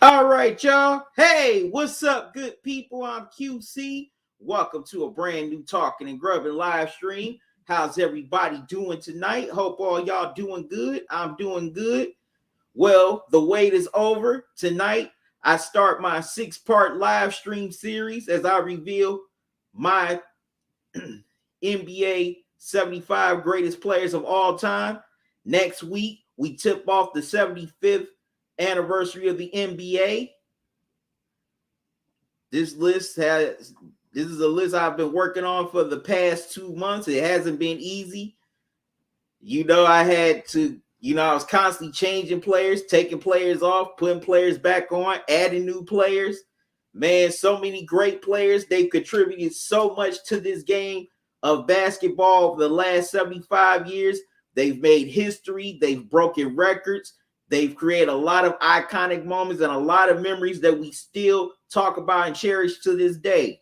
All right, y'all. Hey, what's up, good people? I'm QC. Welcome to a brand new Talkin and Grubbin live stream. How's everybody doing tonight? Hope all y'all doing good. I'm doing good. Well, the wait is over. Tonight, I start my 6-part live stream series as I reveal my NBA 75 greatest players of all time. Next week, we tip off the 75th anniversary of the NBA. This is a list I've been working on for the past 2 months. It hasn't been easy. I was constantly changing players, taking players off, putting players back on, adding new players. Man, so many great players. They've contributed so much to this game of basketball over the last 75 years. They've made history. They've broken records. They've created a lot of iconic moments and a lot of memories that we still talk about and cherish to this day.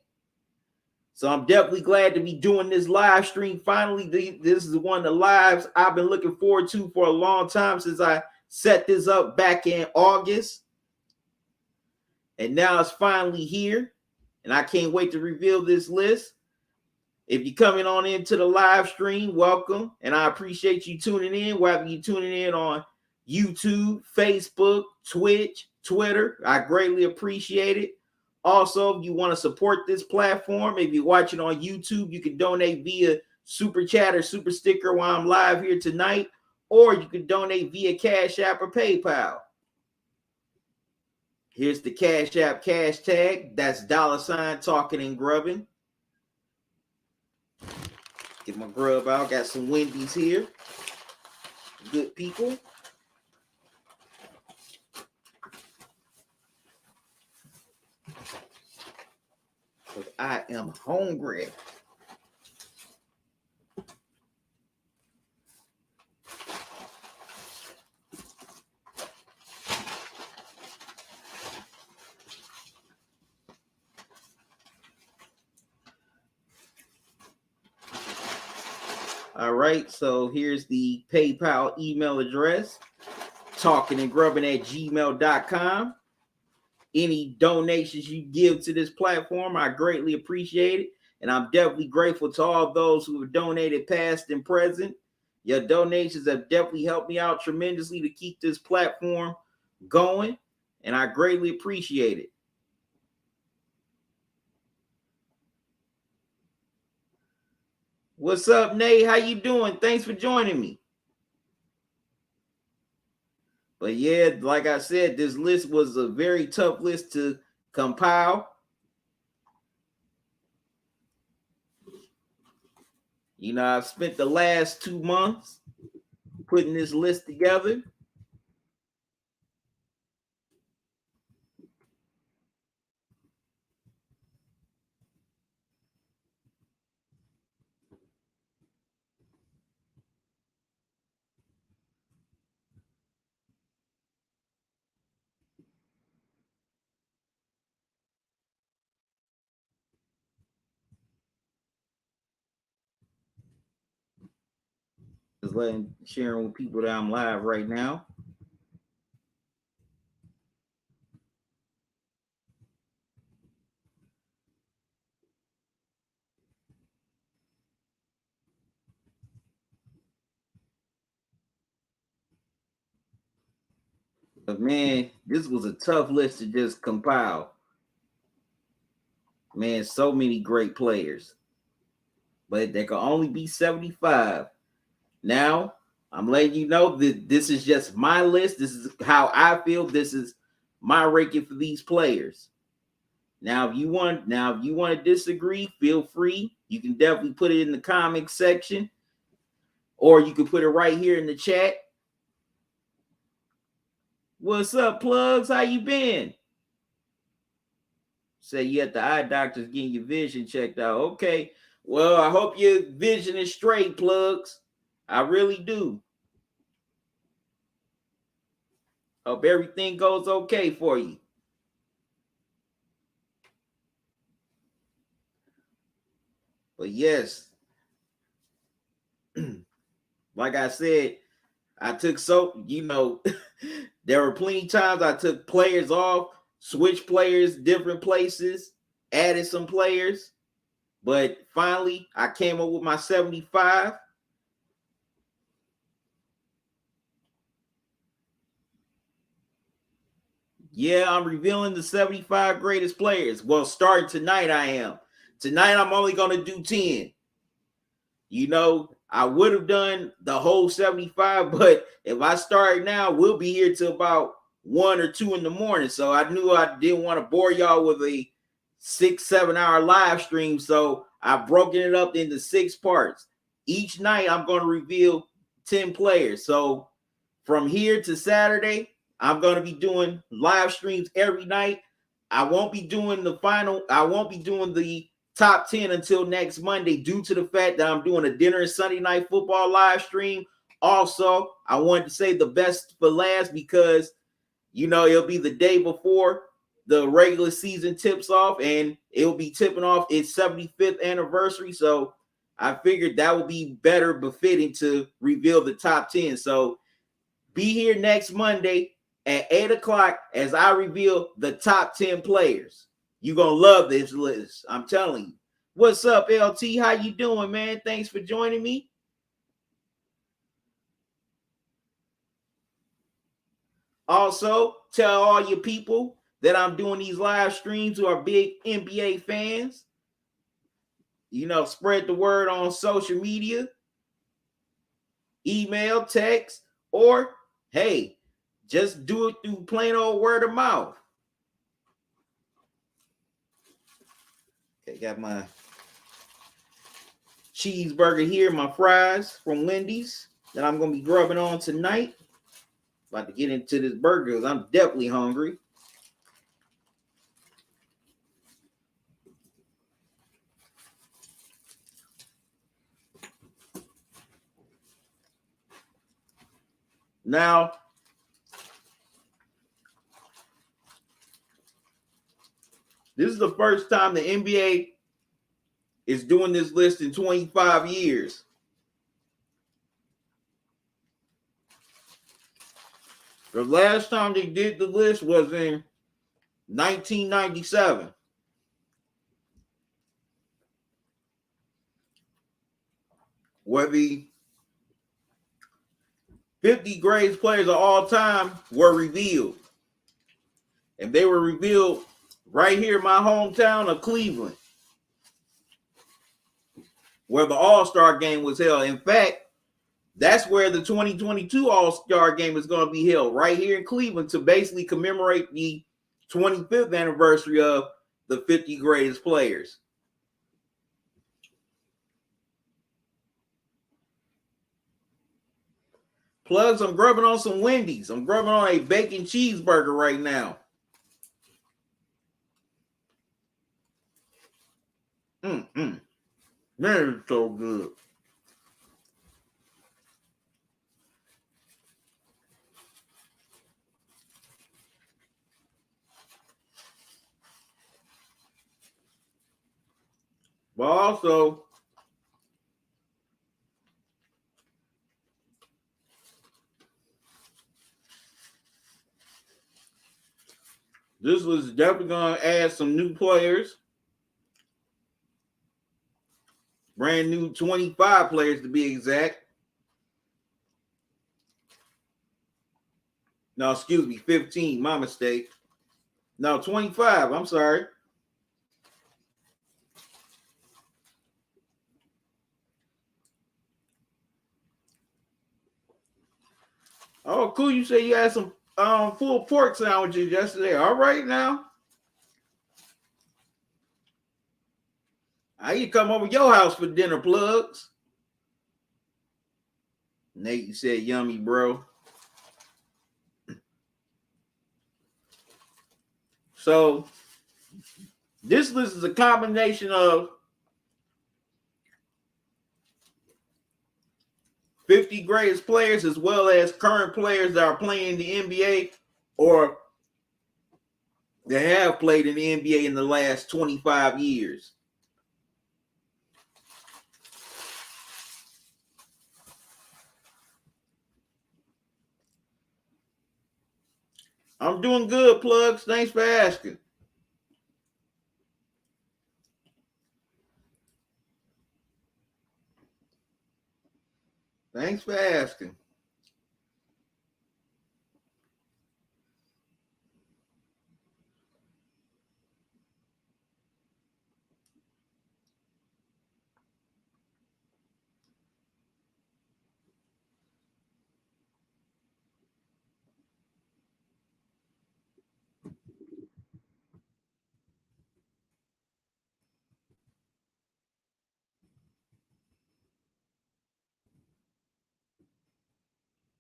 So I'm definitely glad to be doing this live stream. Finally, this is one of the lives I've been looking forward to for a long time since I set this up back in August. And now it's finally here. And I can't wait to reveal this list. If you're coming on into the live stream, welcome. And I appreciate you tuning in, whether you're tuning in on YouTube, Facebook, Twitch, Twitter. I greatly appreciate it. Also, if you want to support this platform, if you're watching on YouTube, you can donate via Super Chat or Super Sticker while I'm live here tonight, or you can donate via Cash App or PayPal. Here's the Cash App cash tag. That's $ Talkin and Grubbin. Get my grub out. Got some Wendy's here. Good people. Because I am hungry. All right, so here's the PayPal email address, talkinandgrubbin@gmail.com. Any donations you give to this platform, I greatly appreciate it. And I'm definitely grateful to all those who have donated past and present. Your donations have definitely helped me out tremendously to keep this platform going. And I greatly appreciate it. What's up, Nate? How you doing? Thanks for joining me. But yeah, like I said, this list was a very tough list to compile. I've spent the last 2 months putting this list together. Just sharing with people that I'm live right now. But man, this was a tough list to just compile. Man, so many great players. But there can only be 75. Now, I'm letting you know that this is just my list. This is how I feel. This is my ranking for these players. Now, if you want to disagree, feel free. You can definitely put it in the comments section, or you can put it right here in the chat. What's up, plugs? How you been? Say you at the eye doctor's getting your vision checked out. Okay. Well, I hope your vision is straight, plugs. I really do. Hope everything goes okay for you. But yes, like I said, I took there were plenty times I took players off, switched players different places, added some players, but finally I came up with my 75. Yeah, I'm revealing the 75 greatest players. Well, starting tonight, I am. Tonight, I'm only going to do 10. I would have done the whole 75, but if I start now, we'll be here till about 1 or 2 in the morning. So I knew I didn't want to bore y'all with a 6-7 hour live stream. So I've broken it up into 6 parts. Each night, I'm going to reveal 10 players. So from here to Saturday, I'm going to be doing live streams every night. I won't be doing the top 10 until next Monday due to the fact that I'm doing a dinner and Sunday night football live stream. Also, I wanted to say the best for last because, it'll be the day before the regular season tips off and it'll be tipping off its 75th anniversary. So I figured that would be better befitting to reveal the top 10. So be here next Monday at 8 o'clock as I reveal the top 10 players. You're going to love this list. I'm telling you. What's up, LT? How you doing, man? Thanks for joining me. Also, tell all your people that I'm doing these live streams who are big NBA fans. Spread the word on social media, email, text, or, hey, just do it through plain old word of mouth. Okay, got my cheeseburger here, my fries from Wendy's that I'm going to be grubbing on tonight. About to get into this burger because I'm definitely hungry. Now, this is the first time the NBA is doing this list in 25 years. The last time they did the list was in 1997. Where the 50 greatest players of all time were revealed. And they were revealed right here in my hometown of Cleveland, where the All-Star game was held. In fact, that's where the 2022 All-Star game is going to be held, right here in Cleveland, to basically commemorate the 25th anniversary of the 50 greatest players. Plugs, I'm grubbing on some Wendy's. I'm grubbing on a bacon cheeseburger right now. Man, it's so good. But also, this was definitely going to add some new players. Brand new 25 players to be exact. No, excuse me, 15. My mistake. No, 25. I'm sorry. Oh, cool. You say you had some full pork sandwiches yesterday. All right now. I can come over your house for dinner, plugs. Nate, you said yummy, bro. So this list is a combination of 50 greatest players as well as current players that are playing in the NBA or that have played in the NBA in the last 25 years. I'm doing good, Plugs. Thanks for asking. Thanks for asking.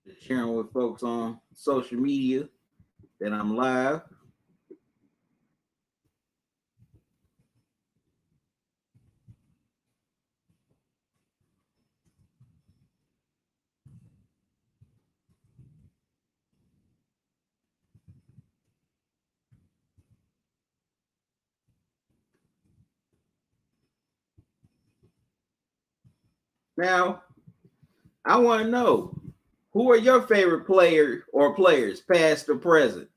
Just sharing with folks on social media that I'm live. Now, I want to know, who are your favorite player or players, past or present?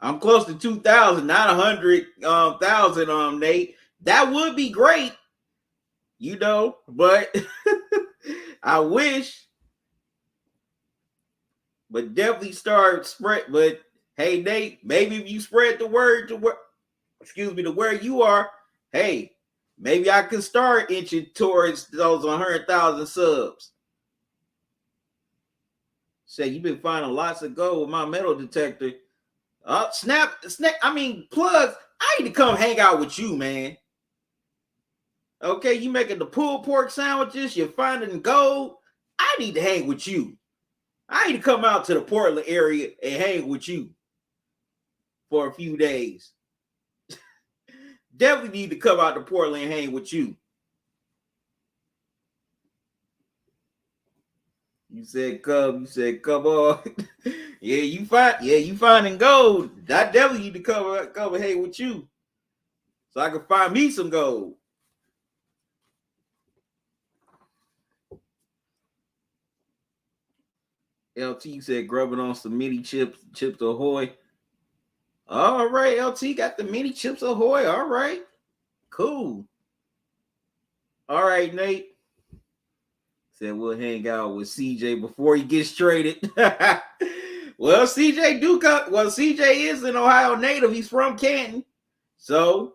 I'm close to 2,000, not 100,000. Nate, that would be great, but I wish, but definitely start spread. But hey, Nate, maybe if you spread the word to where you are, hey, maybe I can start inching towards those 100,000 subs. Say you've been finding lots of gold with my metal detector. Snap. I mean, Plugs. I need to come hang out with you, man. Okay, you making the pulled pork sandwiches. You're finding gold. I need to hang with you. I need to come out to the Portland area and hang with you for a few days. Definitely need to come out to Portland and hang with you. You said come. You said come on. You finding gold. I definitely need to come and hang with you, so I can find me some gold. LT said grubbing on some mini chips ahoy. All right, LT got the mini chips ahoy. All right, cool. All right, Nate said we'll hang out with CJ before he gets traded. Well, CJ is an Ohio native. He's from Canton, so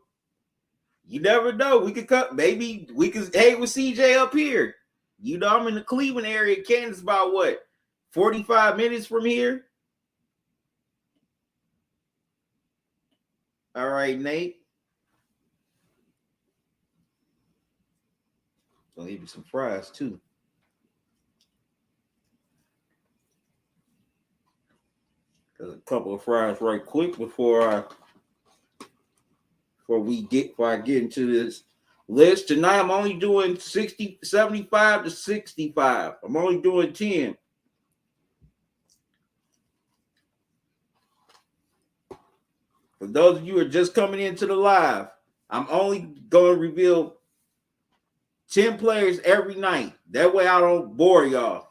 you never know. We could cut. Maybe we could hang with CJ up here. I'm in the Cleveland area. Canton's about what, 45 minutes from here. All right, Nate. Gonna give you some fries too. A couple of fries right quick before I get into this list. Tonight I'm only doing 75 to 65. I'm only doing 10. For those of you who are just coming into the live, I'm only going to reveal 10 players every night. That way I don't bore y'all.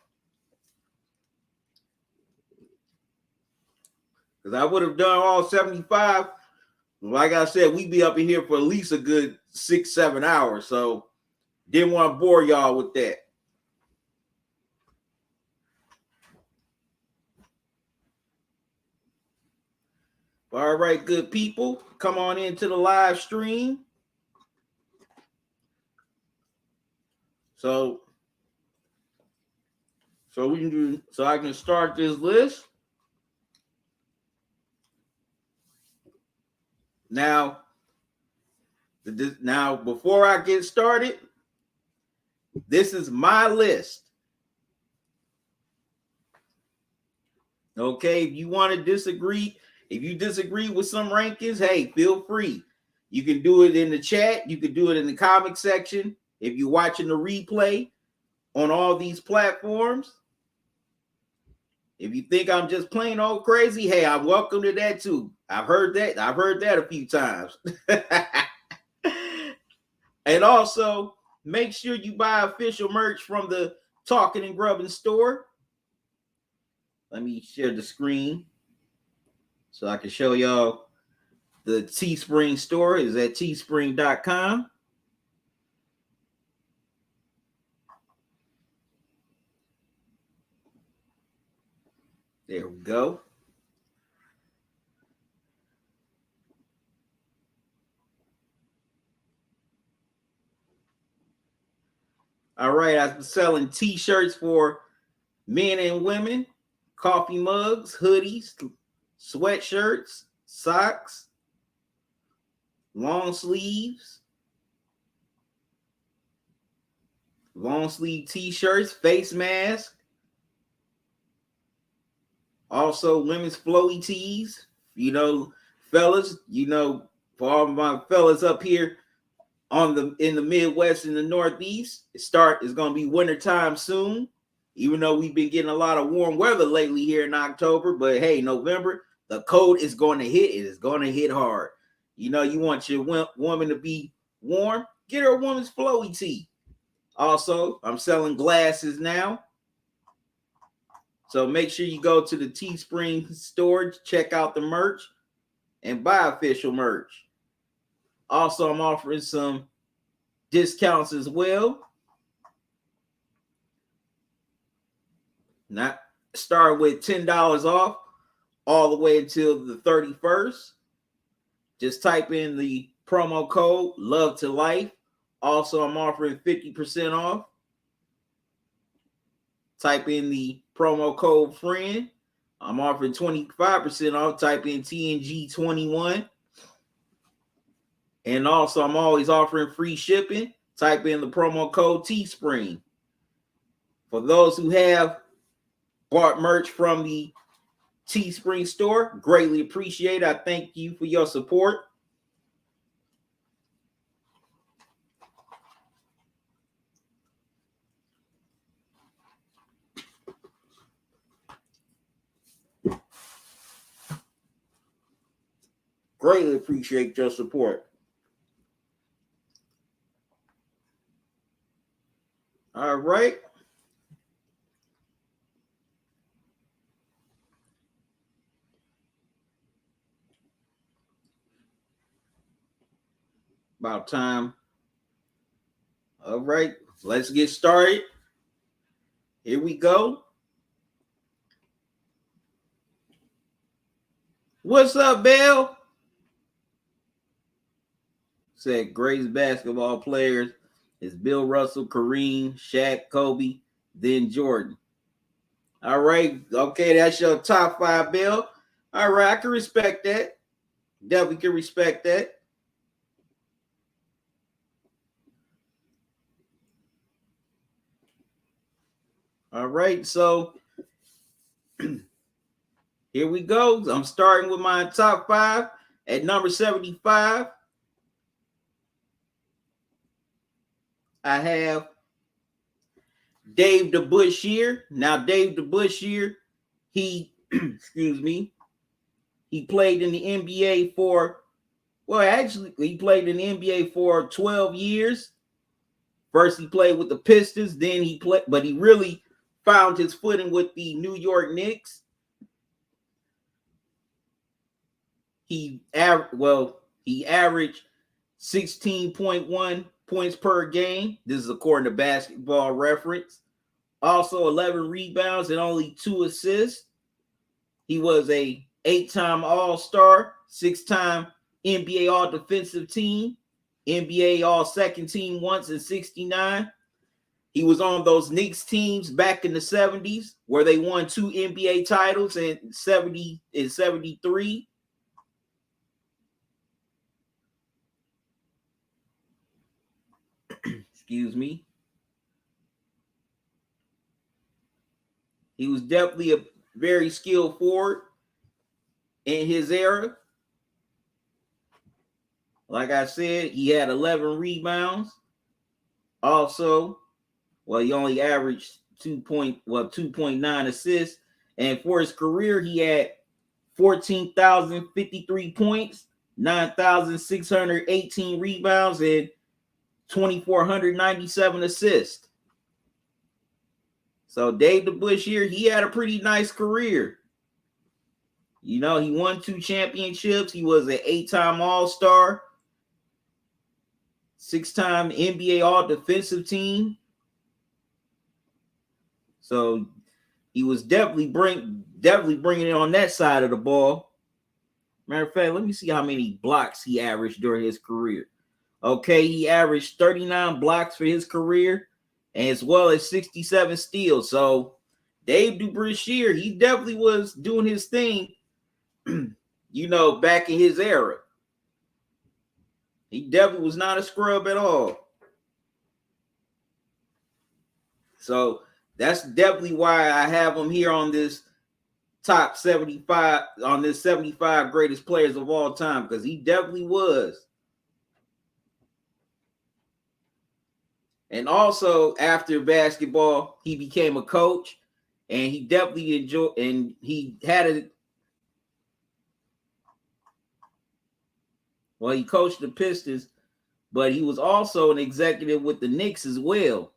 Because I would have done all 75. Like I said, we'd be up in here for at least a good 6-7 hours. So didn't want to bore y'all with that. All right, good people, come on into the live stream. So I can start this list. Now, before I get started, this is my list. Okay, if you want to disagree, if you disagree with some rankings, hey, feel free. You can do it in the chat. You can do it in the comment section. If you're watching the replay on all these platforms, if you think I'm just plain old crazy, hey, I'm welcome to that too. I've heard that a few times. And also, make sure you buy official merch from the Talkin and Grubbin store. Let me share the screen so I can show y'all. The Teespring store is at teespring.com. There we go. All right, I'm selling t-shirts for men and women, coffee mugs, hoodies, sweatshirts, socks, long sleeves, long sleeve t-shirts, face mask. Also, women's flowy tees. You know, fellas, for all my fellas up here in the Midwest and the Northeast, it's gonna be wintertime soon. Even though we've been getting a lot of warm weather lately here in October, but hey, November, the cold is going to hit. It is going to hit hard. You want your woman to be warm, get her a woman's flowy tee. Also, I'm selling glasses now. So make sure you go to the Teespring store, check out the merch, and buy official merch. Also, I'm offering some discounts as well. Not start with $10 off all the way until the 31st. Just type in the promo code Love to Life. Also, I'm offering 50% off. Type in the promo code friend. I'm offering 25% off. Type in TNG21. And also, I'm always offering free shipping. Type in the promo code Teespring. For those who have bought merch from the Teespring store, greatly appreciate it. I thank you for your support. Greatly appreciate your support. All right. About time. All right. Let's get started. Here we go. What's up, Bill? Said greatest basketball players is Bill Russell, Kareem, Shaq, Kobe, then Jordan. All right. Okay, that's your top 5, Bill. All right, I can respect that. Definitely can respect that. All right, so here we go. I'm starting with my top 5 at number 75. I have Dave DeBusschere. Now, Dave DeBusschere, he, excuse me, he played in the NBA he played in the NBA for 12 years. First, he played with the Pistons. Then but he really found his footing with the New York Knicks. He averaged 16.1 points per game. This is according to Basketball Reference. Also 11 rebounds and only 2 assists. He was a 8-time All-Star, 6-time NBA All-Defensive Team, NBA All-Second Team once in 69. He was on those Knicks teams back in the 70s where they won 2 NBA titles in 70 and 73. Excuse me. He was definitely a very skilled forward in his era. Like I said, he had 11 rebounds. Also, he only averaged 2.9 assists. And for his career, he had 14,053 points, 9,618 rebounds, and 2,497 assists. So Dave DeBusschere, he had a pretty nice career. You know, he won 2 championships. He was an 8-time All-Star, 6-time NBA All-Defensive Team. So he was definitely bringing it on that side of the ball. Matter of fact, let me see how many blocks he averaged during his career. Okay, he averaged 39 blocks for his career, and as well as 67 steals. So Dave DeBusschere, he definitely was doing his thing, you know, back in his era. He definitely was not a scrub at all. So that's definitely why I have him here on this top 75, on this 75 greatest players of all time, because he definitely was. And also after basketball, he became a coach, and he definitely enjoyed, and he he coached the Pistons, but he was also an executive with the Knicks as well.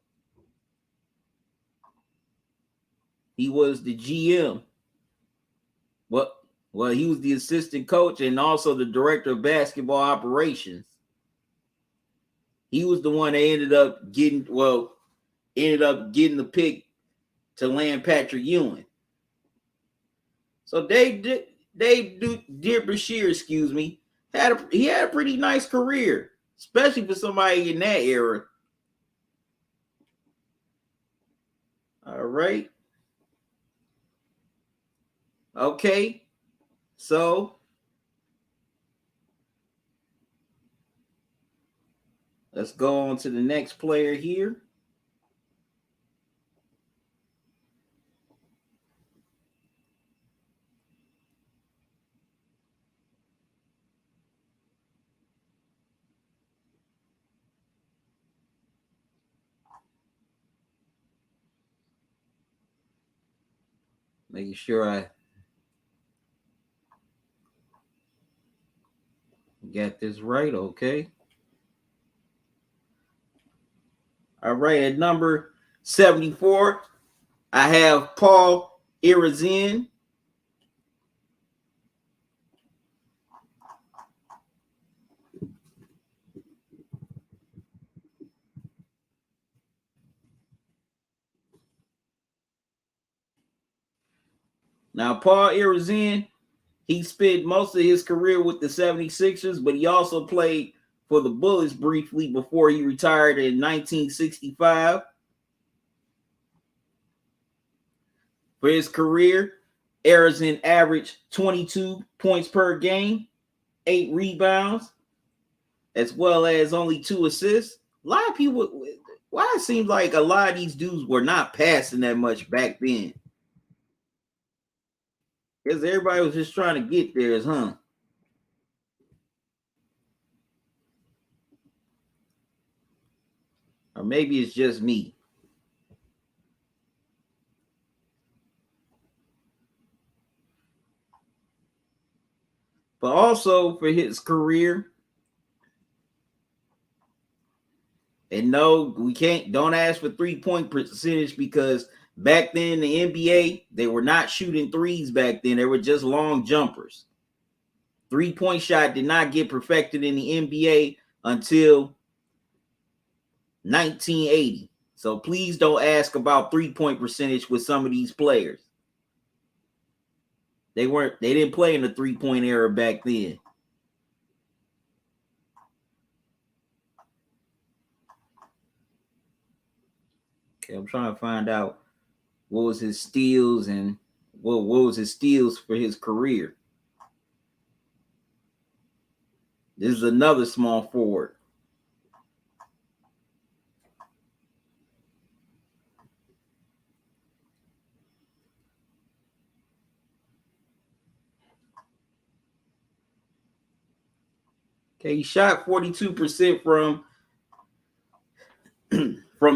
He was the GM. Well, he was the assistant coach and also the director of basketball operations. He was the one that ended up getting the pick to land Patrick Ewing. So Dave DeBusschere, excuse me, he had a pretty nice career, especially for somebody in that era. All right. Okay. So let's go on to the next player here. Making sure I got this right. Okay. All right. At number 74, I have Paul Irizin. Now, Paul Irizin, he spent most of his career with the 76ers, but he also played for the Bullets briefly before he retired in 1965. For his career, Irizin averaged 22 points per game, 8 rebounds, as well as only 2 assists. A lot of people, why it seems like a lot of these dudes were not passing that much back then. Because everybody was just trying to get theirs, huh? Or maybe it's just me. But also for his career, and no, don't ask for 3-point percentage, because back then in the NBA, they were not shooting threes back then. They were just long jumpers. 3-point shot did not get perfected in the NBA until 1980. So please don't ask about 3-point percentage with some of these players. They didn't play in the 3-point era back then. Okay, I'm trying to find out what was his steals and what was his steals for his career. This is another small forward. Okay, he shot 42% from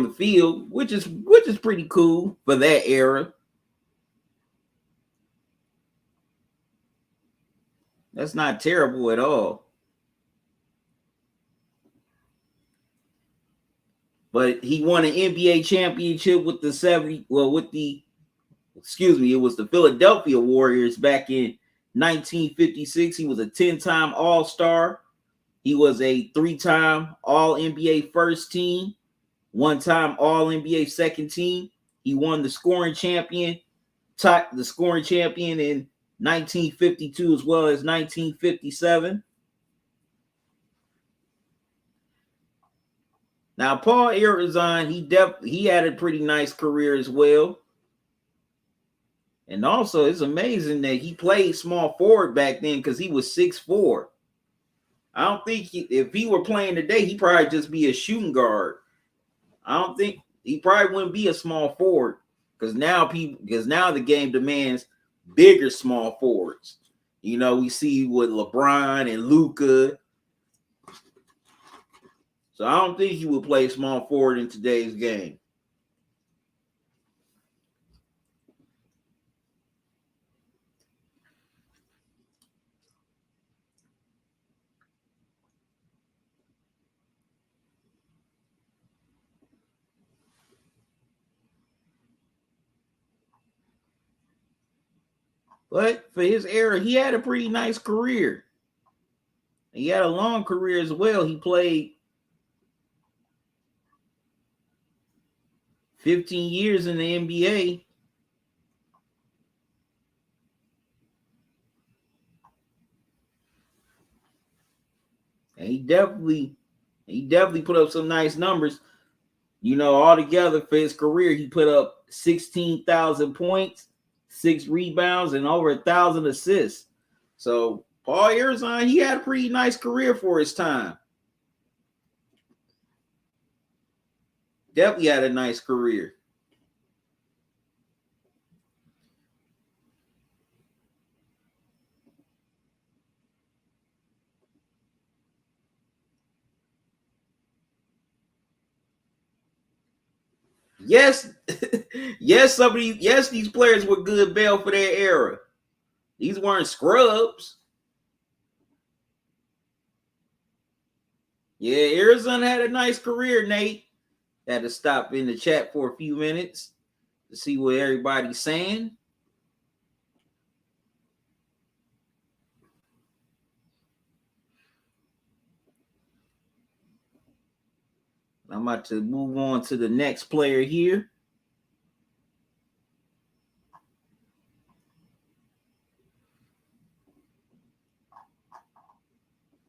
the field, which is pretty cool for that era. That's not terrible at all. but he won an NBA championship with the it was the Philadelphia Warriors back in 1956. He was a 10-time All-Star. He was a 3-time All-NBA first team, 1-time All-NBA second team. He won the scoring champion in 1952 as well as 1957. Now, Paul Arizon, he had a pretty nice career as well. And also, it's amazing that he played small forward back then because he was 6'4". I don't think if he were playing today, he'd probably just be a shooting guard. I don't think he probably wouldn't be a small forward because now the game demands bigger small forwards. You know, we see with LeBron and Luka. So I don't think he would play small forward in today's game. But for his era, he had a pretty nice career. He had a long career as well. He played 15 years in the NBA. And he definitely put up some nice numbers. You know, altogether for his career, he put up 16,000 points, 6 rebounds, and over 1,000 assists. So Paul Arizon, he had a pretty nice career for his time. Definitely had a nice career. Yes, these players were good bail for their era. These weren't scrubs. Yeah, Arizona had a nice career, Nate. Had to stop in the chat for a few minutes to see what everybody's saying. I'm about to move on to the next player here.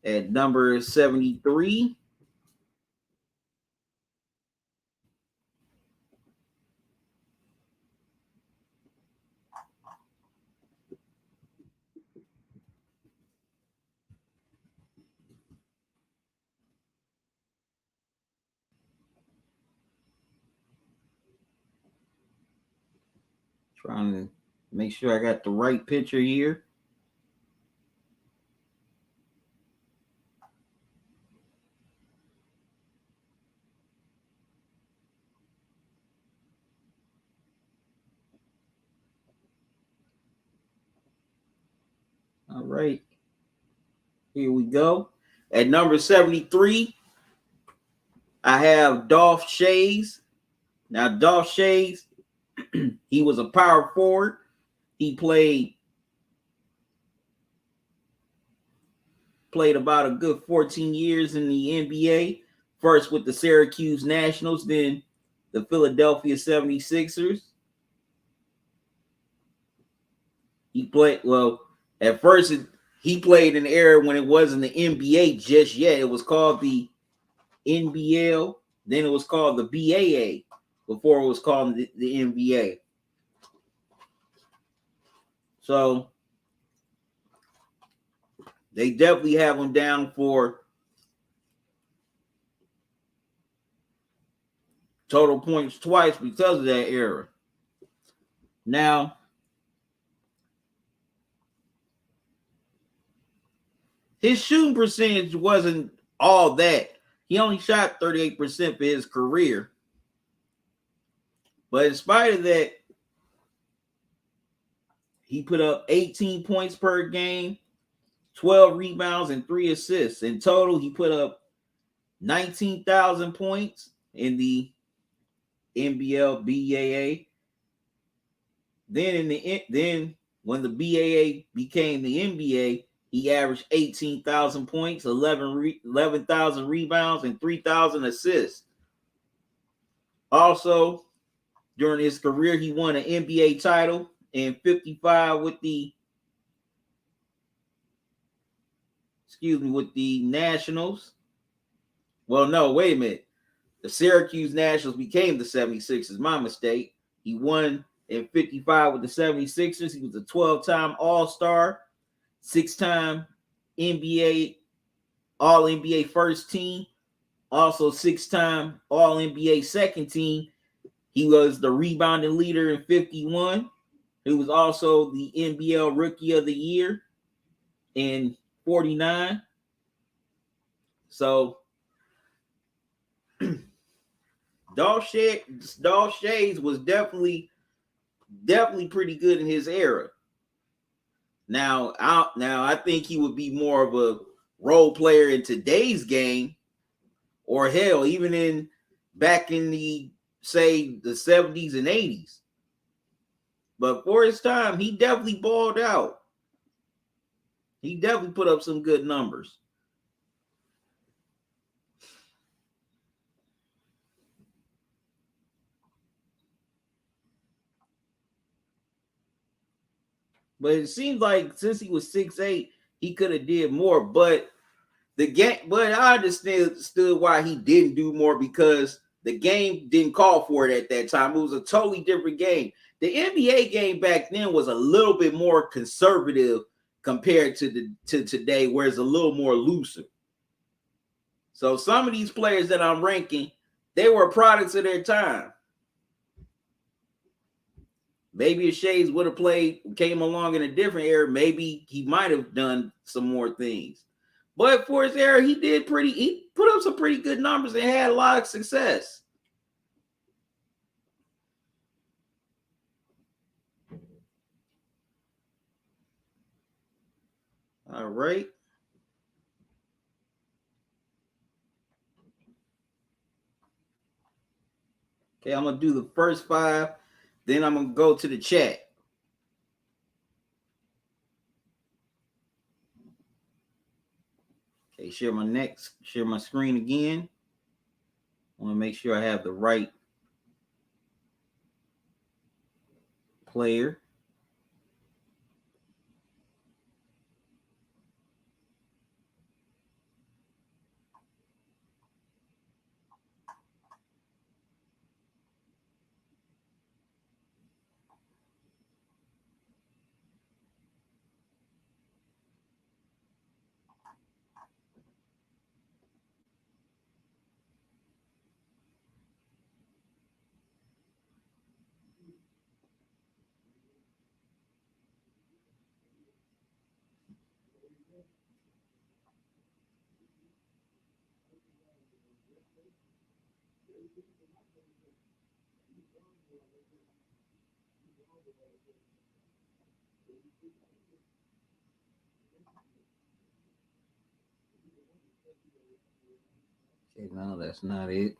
At number 73. Trying to make sure I got the right picture here. All right. Here we go. At number 73, I have Dolph Schayes. Now, Dolph Schayes, he was a power forward. He played about a good 14 years in the NBA. First with the Syracuse Nationals, then the Philadelphia 76ers. He played, at first he played in an era when it wasn't the NBA just yet. It was called the NBL. Then it was called the BAA before it was called the NBA. So they definitely have him down for total points twice because of that era. Now, his shooting percentage wasn't all that. He only shot 38% for his career. But in spite of that, he put up 18 points per game, 12 rebounds, and 3 assists. In total, he put up 19,000 points in the NBL BAA. Then when the BAA became the NBA, he averaged 18,000 points, 11,000 rebounds, and 3,000 assists. Also, during his career, he won an NBA title in 55 with the Nationals. Well, no, wait a minute. The Syracuse Nationals became the 76ers. My mistake. He won in 55 with the 76ers. He was a 12-time All-Star, 6-time NBA, All-NBA first team, also 6-time All-NBA second team. He was the rebounding leader in 51. He was also the NBL Rookie of the Year in 49. So Dolph Schayes was definitely pretty good in his era. Now I think he would be more of a role player in today's game, or hell, even back in the 70s and 80s. But for his time, he definitely balled out. He definitely put up some good numbers. But it seems like since he was 6'8", he could have did more. But I understood why he didn't do more, because the game didn't call for it at that time. It was a totally different game. The NBA game back then was a little bit more conservative compared to today, where it's a little more looser. So some of these players that I'm ranking, they were products of their time. Maybe if Schayes would have came along in a different era, maybe he might have done some more things. But for his era, he put up some pretty good numbers and had a lot of success. All right. Okay, I'm going to do the first 5. Then I'm going to go to the chat. Okay, share my screen again. I want to make sure I have the right player. Okay, no, that's not it.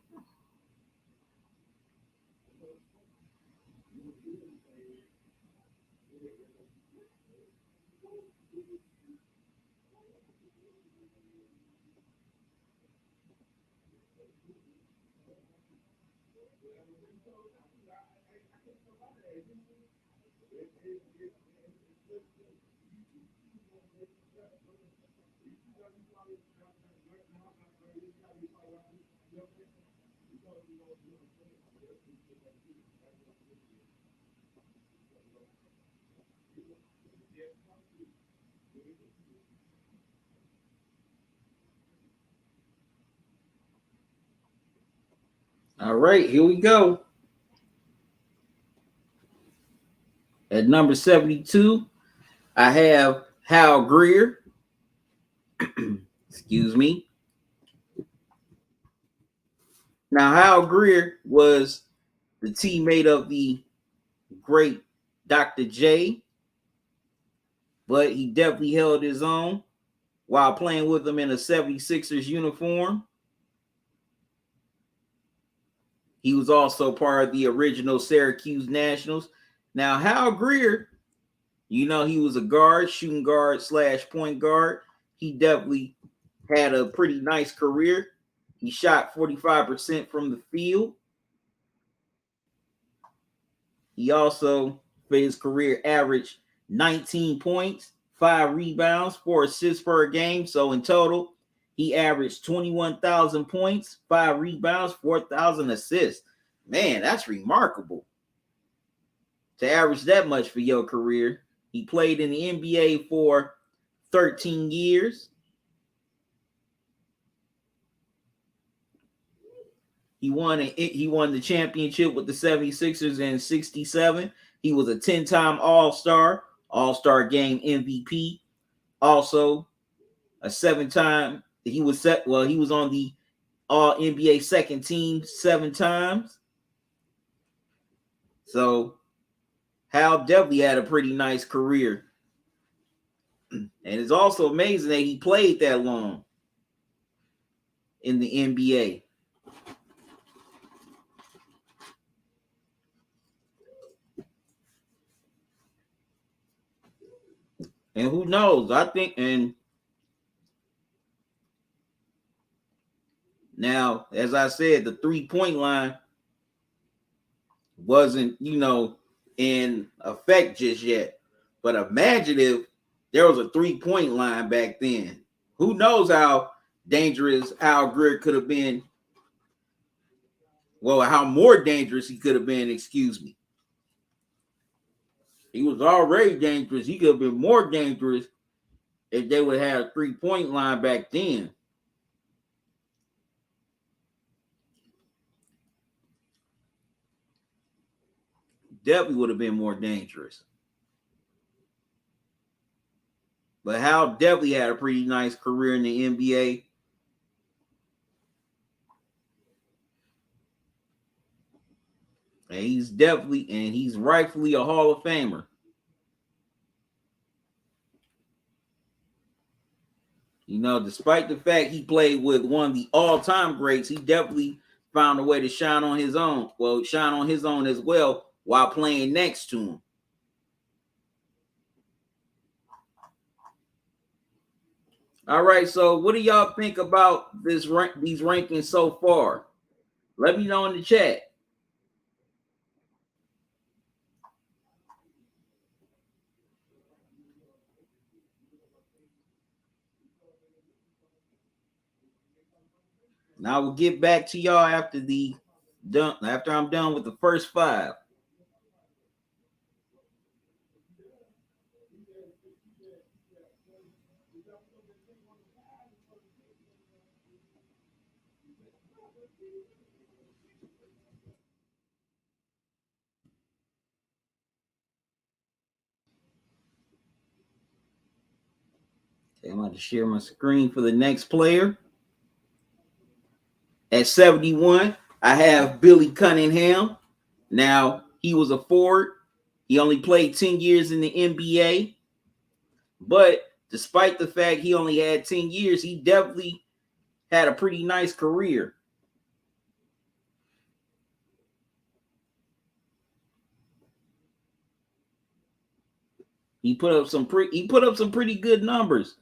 All right, here we go. At number 72, I have Hal Greer. Excuse me. Now, Hal Greer was the teammate of the great Dr. J, but he definitely held his own while playing with him in a 76ers uniform. He was also part of the original Syracuse Nationals. Now, Hal Greer, he was a guard, shooting guard / point guard. He definitely had a pretty nice career. He shot 45% from the field. He also, for his career, averaged 19 points, 5 rebounds, 4 assists per game. So in total, he averaged 21,000 points, 5 rebounds, 4,000 assists. Man, that's remarkable to average that much for your career. He played in the NBA for 13 years. He won the championship with the 76ers in 67. He was a 10-time All-Star, All-Star Game MVP. Also, a 7-time. He was on the All-NBA second team 7 times. So, Hal definitely had a pretty nice career. And it's also amazing that he played that long in the NBA. And who knows? I think, and now, as I said, the 3-point line wasn't, in effect just yet. But imagine if there was a 3-point line back then. Who knows how dangerous Al Greer could have been? Well, how more dangerous he could have been, excuse me. He was already dangerous. He could have been more dangerous if they would have a 3-point line back then. Definitely would have been more dangerous. But Hal definitely had a pretty nice career in the NBA. And he's rightfully a Hall of Famer. Despite the fact he played with one of the all-time greats, he definitely found a way to shine on his own. Well, shine on his own as well while playing next to him. All right, so what do y'all think about these rankings so far? Let me know in the chat. Now we'll get back to y'all after I'm done with the first 5. Okay, I'm going to share my screen for the next player. At 71, I have Billy Cunningham. Now, he was a forward. He only played 10 years in the NBA. But despite the fact he only had 10 years, he definitely had a pretty nice career. He put up some pretty good numbers.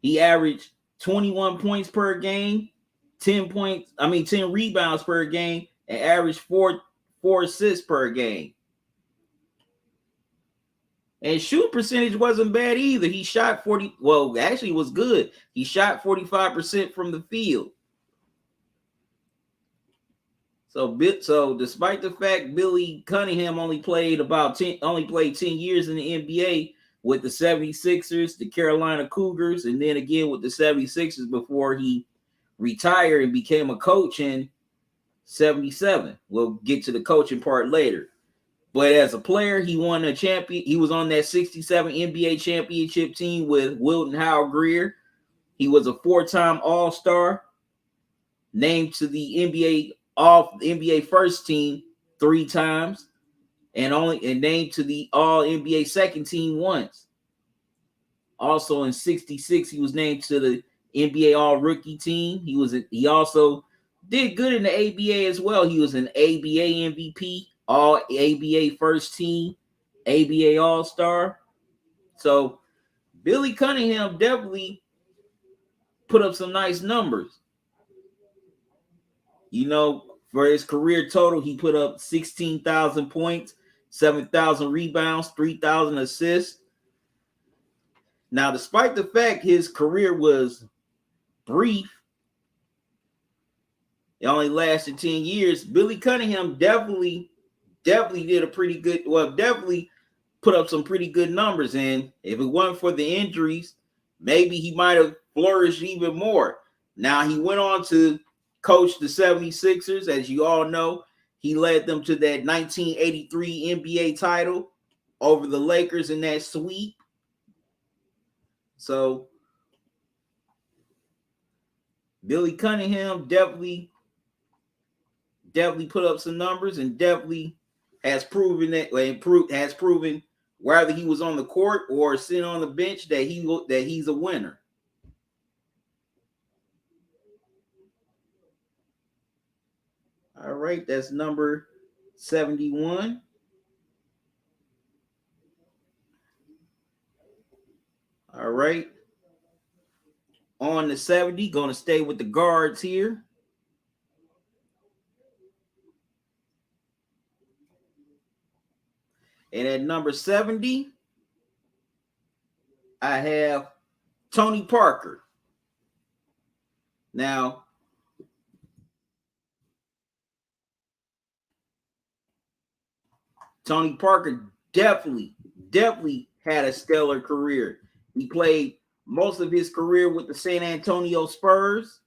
He averaged 21 points per game, 10 rebounds per game, and averaged four assists per game. And shoot percentage wasn't bad either. He shot 40. Well, actually, it was good. He shot 45% from the field. So despite the fact Billy Cunningham only played 10 years in the NBA with the 76ers, the Carolina Cougars, and then again with the 76ers before he retired and became a coach in 77. We'll get to the coaching part later. But as a player, he won a champion. He was on that 67 NBA championship team with Wilton Howard Greer. He was a 4-time All-Star, named to the NBA first team 3 times, and named to the All-NBA second team once. Also in 66, he was named to the NBA All-Rookie team. He also did good in the ABA as well. He was an ABA MVP, all ABA first team, ABA All-Star. So Billy Cunningham definitely put up some nice numbers. For his career total, he put up 16,000 points, 7,000 rebounds, 3,000 assists. Now, despite the fact his career was brief, it only lasted 10 years, Billy Cunningham definitely did a pretty good, definitely put up some pretty good numbers. And if it wasn't for the injuries, maybe he might have flourished even more. Now, he went on to coach the 76ers. As you all know, he led them to that 1983 NBA title over the Lakers in that sweep. So Billy Cunningham definitely put up some numbers and definitely has proven whether he was on the court or sitting on the bench that he's a winner. All right, that's number 71. All right. On the 70, going to stay with the guards here. And at number 70, I have Tony Parker. Now, Tony Parker definitely had a stellar career. He played most of his career with the San Antonio Spurs.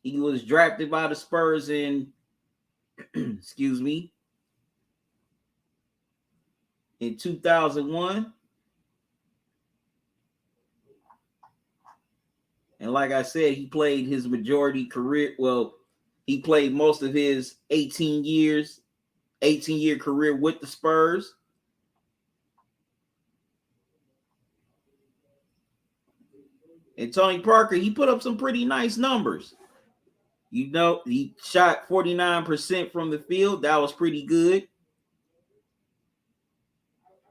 He was drafted by the Spurs in, excuse me, in 2001. And like I said, he played his majority career. Well, he played most of his 18-year career with the Spurs. And Tony Parker, he put up some pretty nice numbers. He shot 49% from the field. That was pretty good.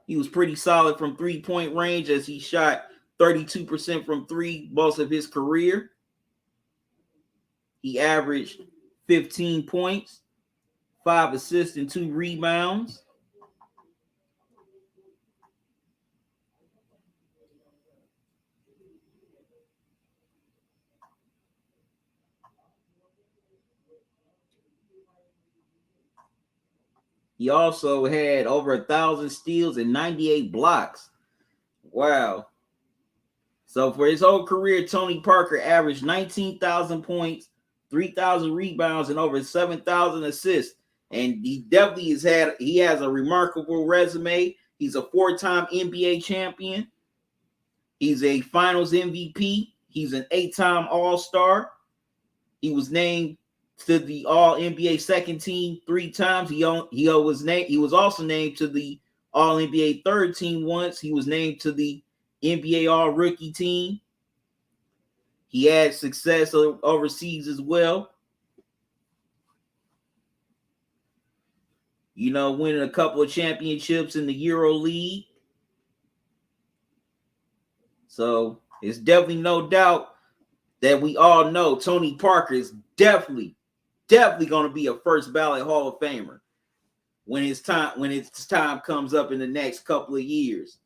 He was pretty solid from three-point range as he shot 32% from three most of his career. He averaged 15 points, 5 assists, and 2 rebounds. He also had over 1,000 steals and 98 blocks. Wow. So for his whole career, Tony Parker averaged 19,000 points, 3,000 rebounds, and over 7,000 assists. And he definitely has a remarkable resume. He's a 4-time NBA champion. He's a finals MVP. He's an 8-time All-Star. He was named to the All-NBA second team 3 times. He was also named to the All-NBA third team once. He was named to the NBA All-Rookie team. He had success overseas as well. Winning a couple of championships in the Euro League. So it's definitely no doubt that we all know Tony Parker is definitely going to be a first ballot Hall of Famer when its time comes up in the next couple of years.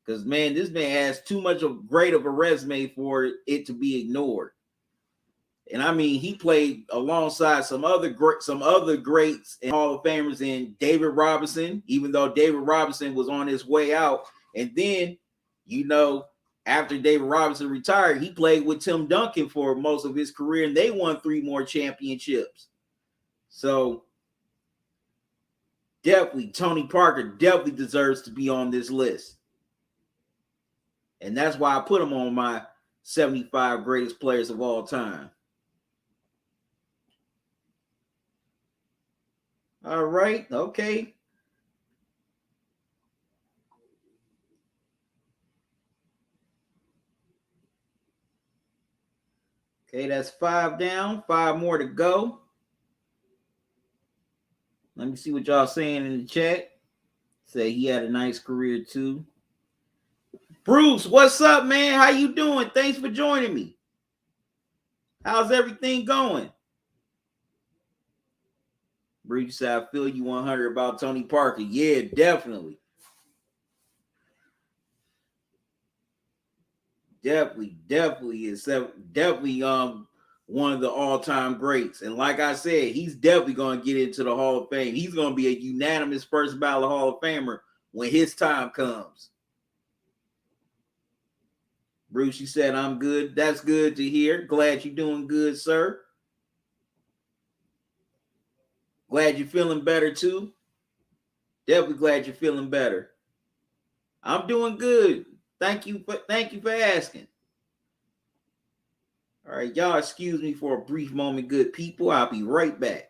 Because man, this man has too much of great of a resume for it to be ignored. And I mean, he played alongside some other greats and Hall of Famers in David Robinson, even though David Robinson was on his way out. And then, after David Robinson retired, he played with Tim Duncan for most of his career, and they won 3 more championships. So definitely, Tony Parker definitely deserves to be on this list. And that's why I put him on my 75 greatest players of all time. All right. Okay. Okay, that's 5 down, 5 more to go. Let me see what y'all saying in the chat. Say he had a nice career too. Bruce, what's up, man? How you doing? Thanks for joining me. How's everything going? Bruce said, I feel you 100 about Tony Parker. Yeah, definitely. Definitely is definitely one of the all-time greats. And like I said, he's definitely going to get into the Hall of Fame. He's going to be a unanimous first ballot Hall of Famer when his time comes. Bruce, you said I'm good. That's good to hear. Glad you're doing good, sir. Glad you're feeling better too. Definitely glad you're feeling better. I'm doing good. Thank you for asking. All right, y'all excuse me for a brief moment, good people. I'll be right back.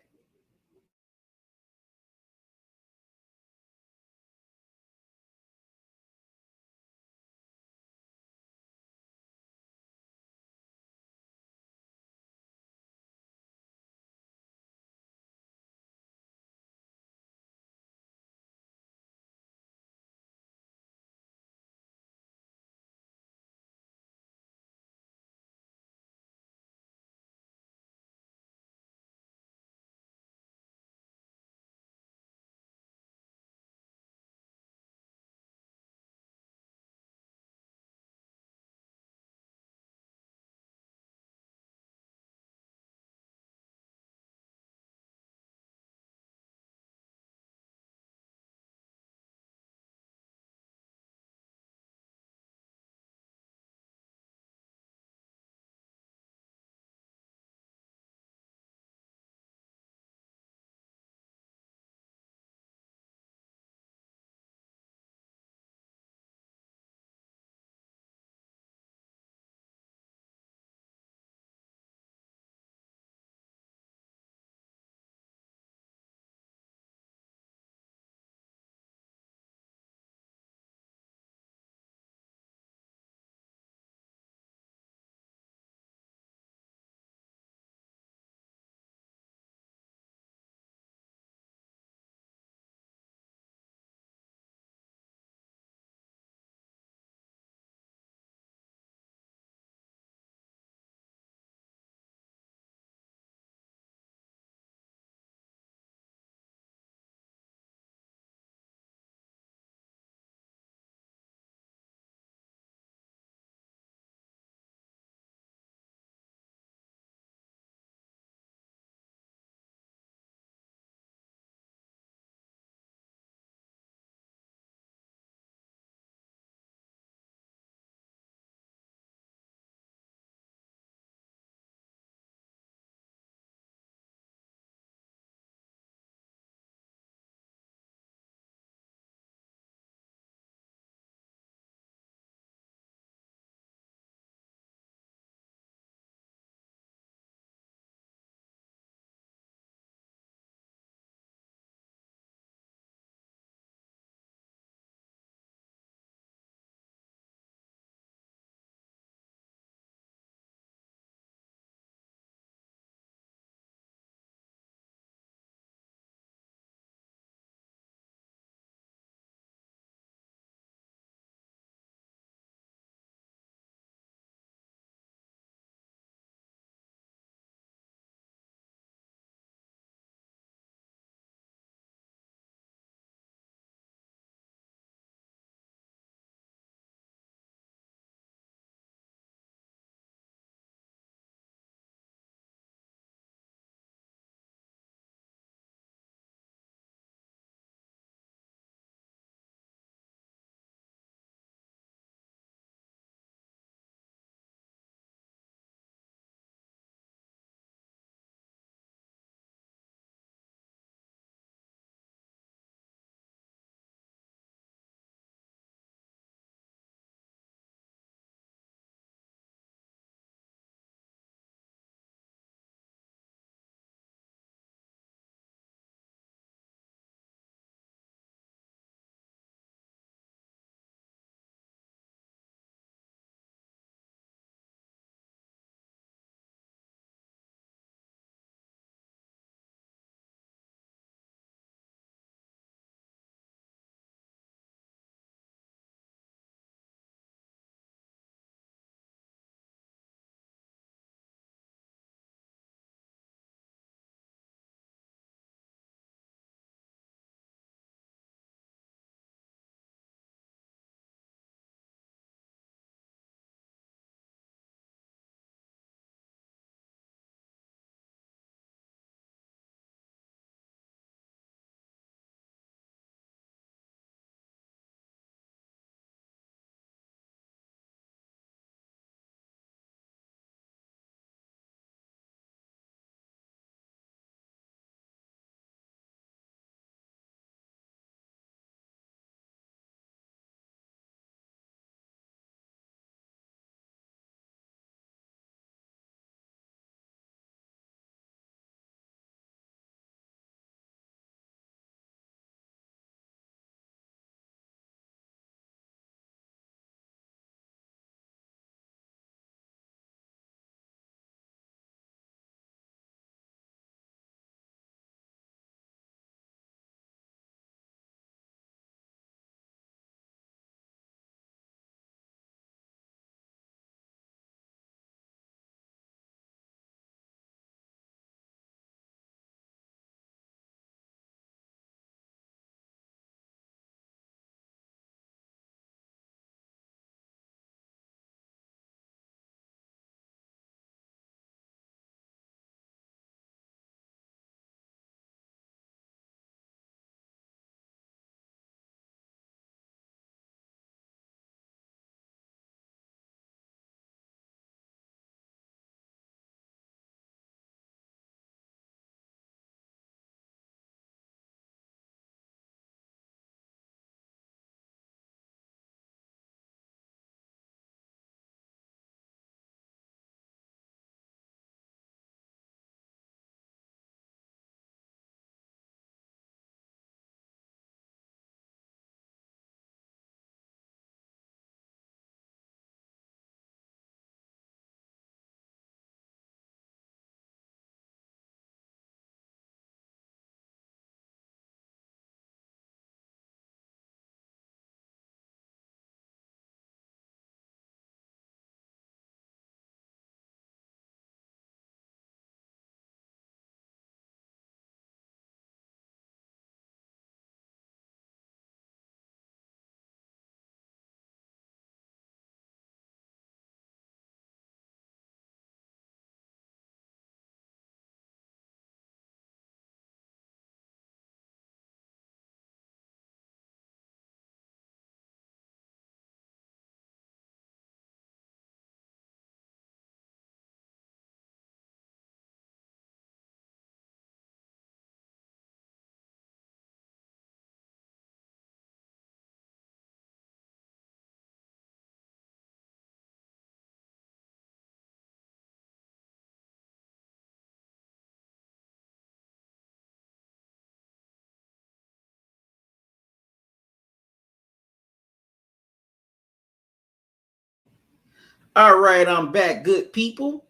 All right, I'm back, good people.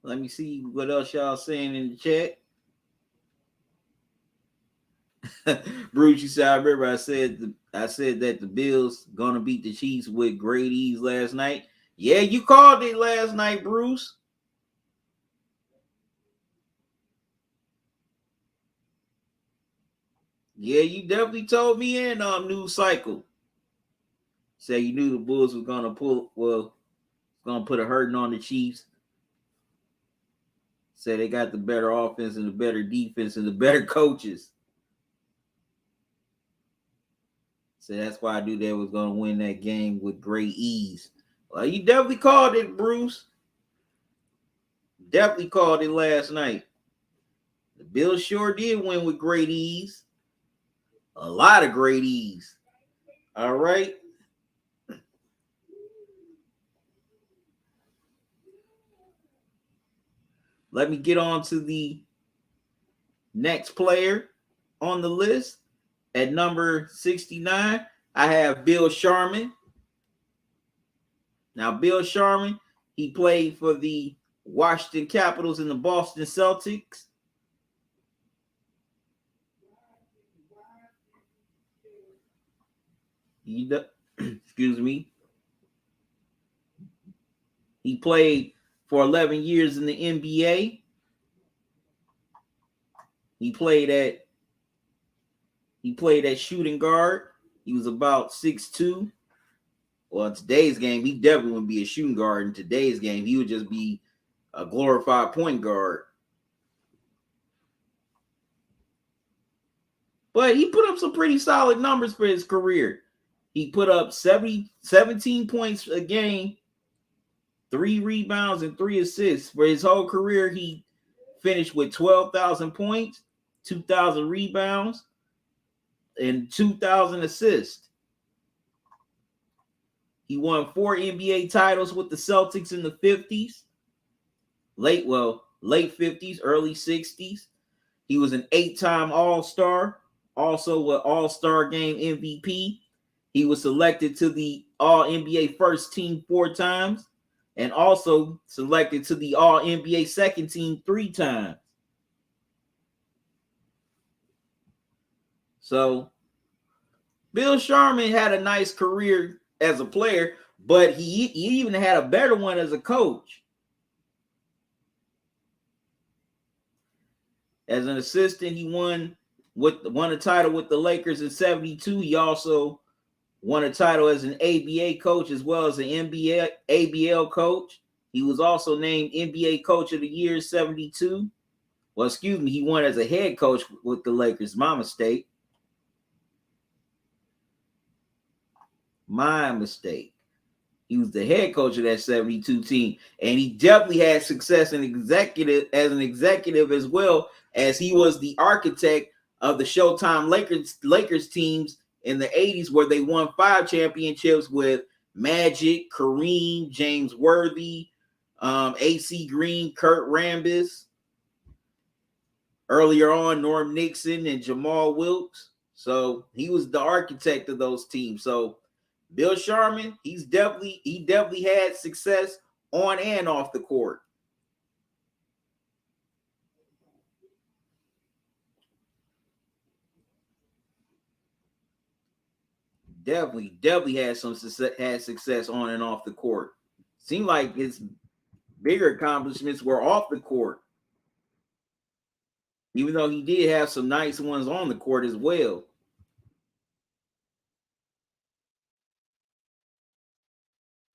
Let me see what else y'all saying in the chat. Bruce, you said, I remember I said that the Bills gonna beat the Chiefs with great ease last night. Yeah, you called it last night, Bruce. Yeah, you definitely told me in news cycle. Say you knew the Bulls was gonna put a hurting on the Chiefs. Say they got the better offense and the better defense and the better coaches. So that's why I knew they was gonna win that game with great ease. Well, you definitely called it, Bruce. Definitely called it last night. The Bills sure did win with great ease. A lot of great ease. All right. Let me get on to the next player on the list. At number 69, I have Bill Sharman. Now, Bill Sharman, he played for the Washington Capitals and the Boston Celtics. Excuse me. He played for 11 years in the NBA. He played at shooting guard. He was about 6'2". Well, in today's game, he definitely wouldn't be a shooting guard. In today's game, he would just be a glorified point guard. But he put up some pretty solid numbers for his career. He put up 17 points a game, 3 rebounds, and 3 assists. For his whole career, he finished with 12,000 points, 2,000 rebounds, and 2,000 assists. He won 4 NBA titles with the Celtics in the 50s, late 50s, early 60s. He was an 8-time All-Star, also an All-Star Game MVP. He was selected to the All-NBA First Team 4 times and also selected to the All-NBA Second Team 3 times. So, Bill Sharman had a nice career as a player, but he even had a better one as a coach. As an assistant, he won a title with the Lakers in 72. He also won a title as an ABA coach as well as an NBA ABL coach. He was also named NBA Coach of the Year in 72. Well, excuse me, he won as a head coach with the Lakers. My mistake. He was the head coach of that 72 team, and he definitely had success as an executive as well, as he was the architect of the Showtime Lakers teams in the 80s, where they won 5 championships with Magic, Kareem, James Worthy, AC Green, Kurt Rambis. Earlier on, Norm Nixon and Jamal Wilkes. So he was the architect of those teams. So Bill Sharman, he definitely had success on and off the court. Definitely had success on and off the court. Seemed like his bigger accomplishments were off the court, even though he did have some nice ones on the court as well.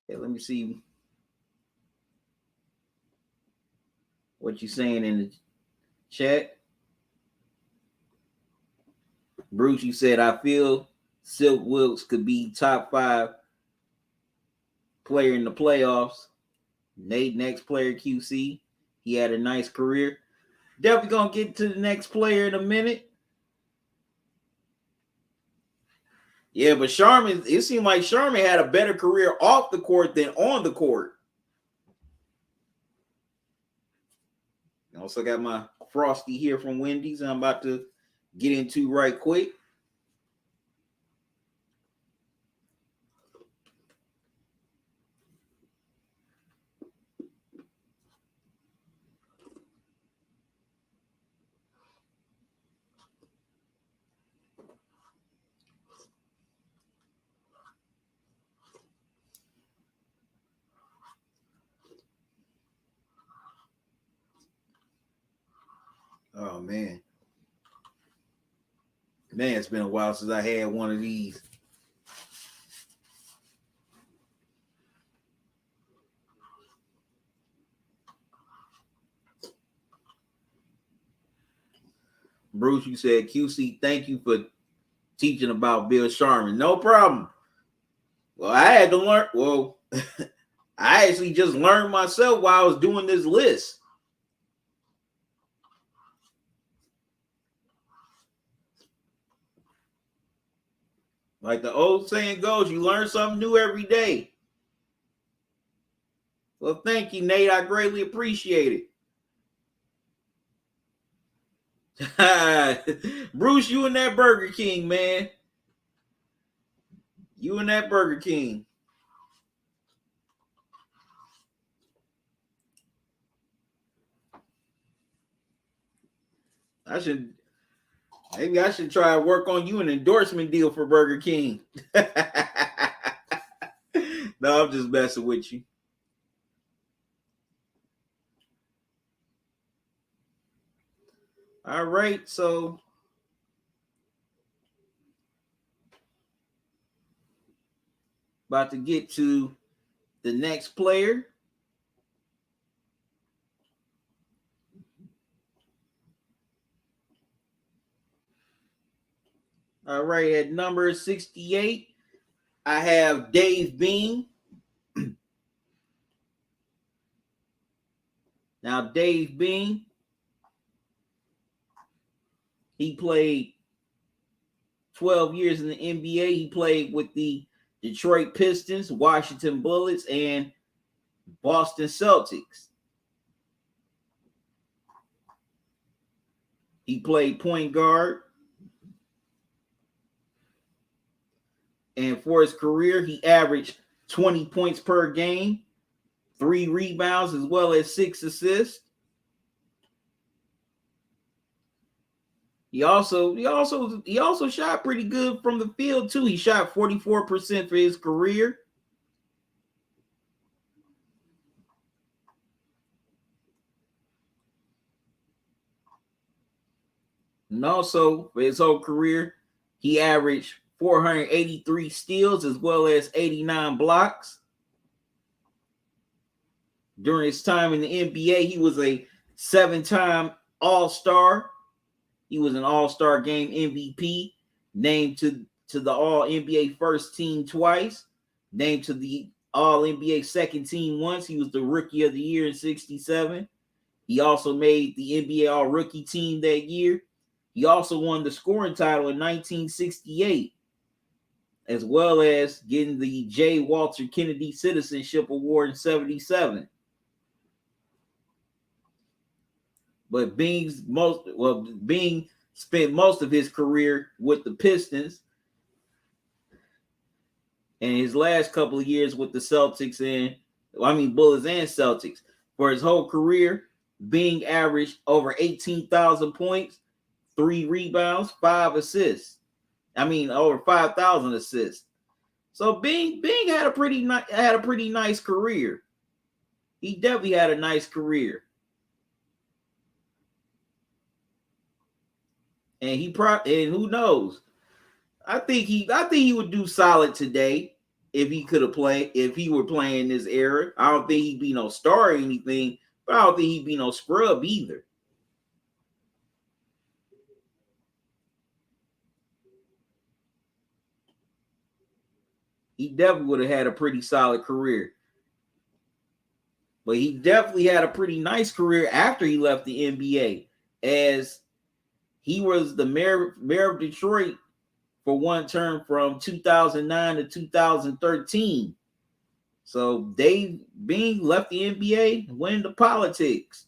Okay, let me see what you're saying in the chat. Bruce, you said, I feel Silk Wilkes could be top 5 player in the playoffs. Nate, next player, QC. He had a nice career. Definitely going to get to the next player in a minute. Yeah, but Sharman, it seemed like Sharman had a better career off the court than on the court. I also got my Frosty here from Wendy's I'm about to get into right quick. Oh man, it's been a while since I had one of these. Bruce, you said QC, thank you for teaching about Bill Sharman. No problem. Well, I had to learn. Well, I actually just learned myself while I was doing this list. Like the old saying goes, you learn something new every day. Well, thank you, Nate. I greatly appreciate it. Bruce, you and that Burger King, man. You and that Burger King. Maybe I should try to work on you an endorsement deal for Burger King. No, I'm just messing with you. All right, so about to get to the next player. All right, at number 68, I have Dave Bean. Now, Dave Bean, he played 12 years in the NBA. He played with the Detroit Pistons, Washington Bullets, and Boston Celtics. He played point guard. And for his career, he averaged 20 points per game, 3 rebounds, as well as 6 assists. He also shot pretty good from the field too. He shot 44% for his career. And also for his whole career, he averaged 483 steals as well as 89 blocks. During his time in the NBA, he was a 7-time All-Star. He was an All-Star Game MVP, named to the All-NBA First Team twice, named to the All-NBA Second Team once. He was the Rookie of the Year in '67. He also made the NBA All-Rookie Team that year. He also won the scoring title in 1968, as well as getting the J. Walter Kennedy Citizenship Award in '77. But Bean spent most of his career with the Pistons, and his last couple of years with the Celtics Bullets and Celtics. For his whole career, Bean averaged over 18,000 points, 3 rebounds, 5 assists. Over 5,000 assists. So Bean had a pretty nice career. He definitely had a nice career. And who knows? I think he would do solid today if he were playing this era. I don't think he'd be no star or anything, but I don't think he'd be no scrub either. He definitely would have had a pretty solid career. But he definitely had a pretty nice career after he left the NBA, as he was the mayor of Detroit for one term from 2009 to 2013. So Dave Bean left the NBA and went into politics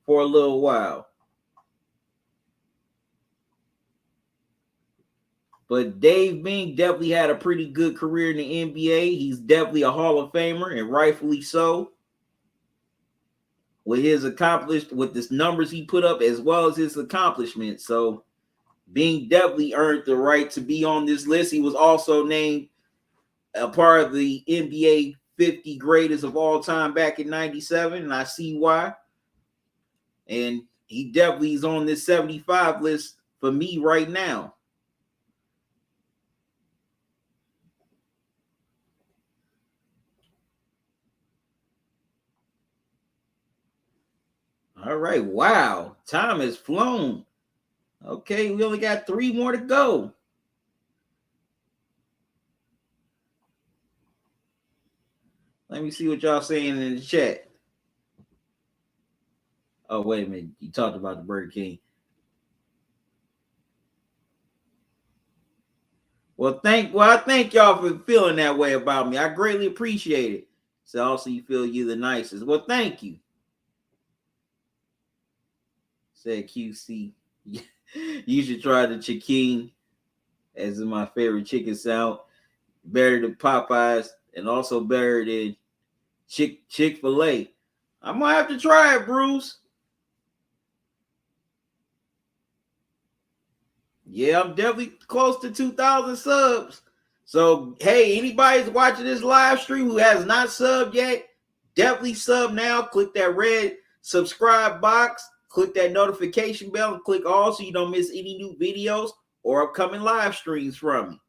for a little while. But Dave Bean definitely had a pretty good career in the NBA. He's definitely a Hall of Famer, and rightfully so. With the numbers he put up, as well as his accomplishments. So Bean definitely earned the right to be on this list. He was also named a part of the NBA 50 greatest of all time back in '97, and I see why. And he definitely is on this 75 list for me right now. All right. Wow. Time has flown. Okay. We only got 3 more to go. Let me see what y'all saying in the chat. Oh, wait a minute. You talked about the Burger King. Well, I thank y'all for feeling that way about me. I greatly appreciate it. So also you feel you the nicest. Well, thank you. Said QC. You should try the chicken, as is my favorite chicken sound. Better than Popeyes and also better than Chick-fil-A. I'm gonna have to try it, Bruce. Yeah, I'm definitely close to 2,000 subs. So, hey, anybody's watching this live stream who has not subbed yet, definitely sub now. Click that red subscribe box, click that notification bell, and click all so you don't miss any new videos or upcoming live streams from me.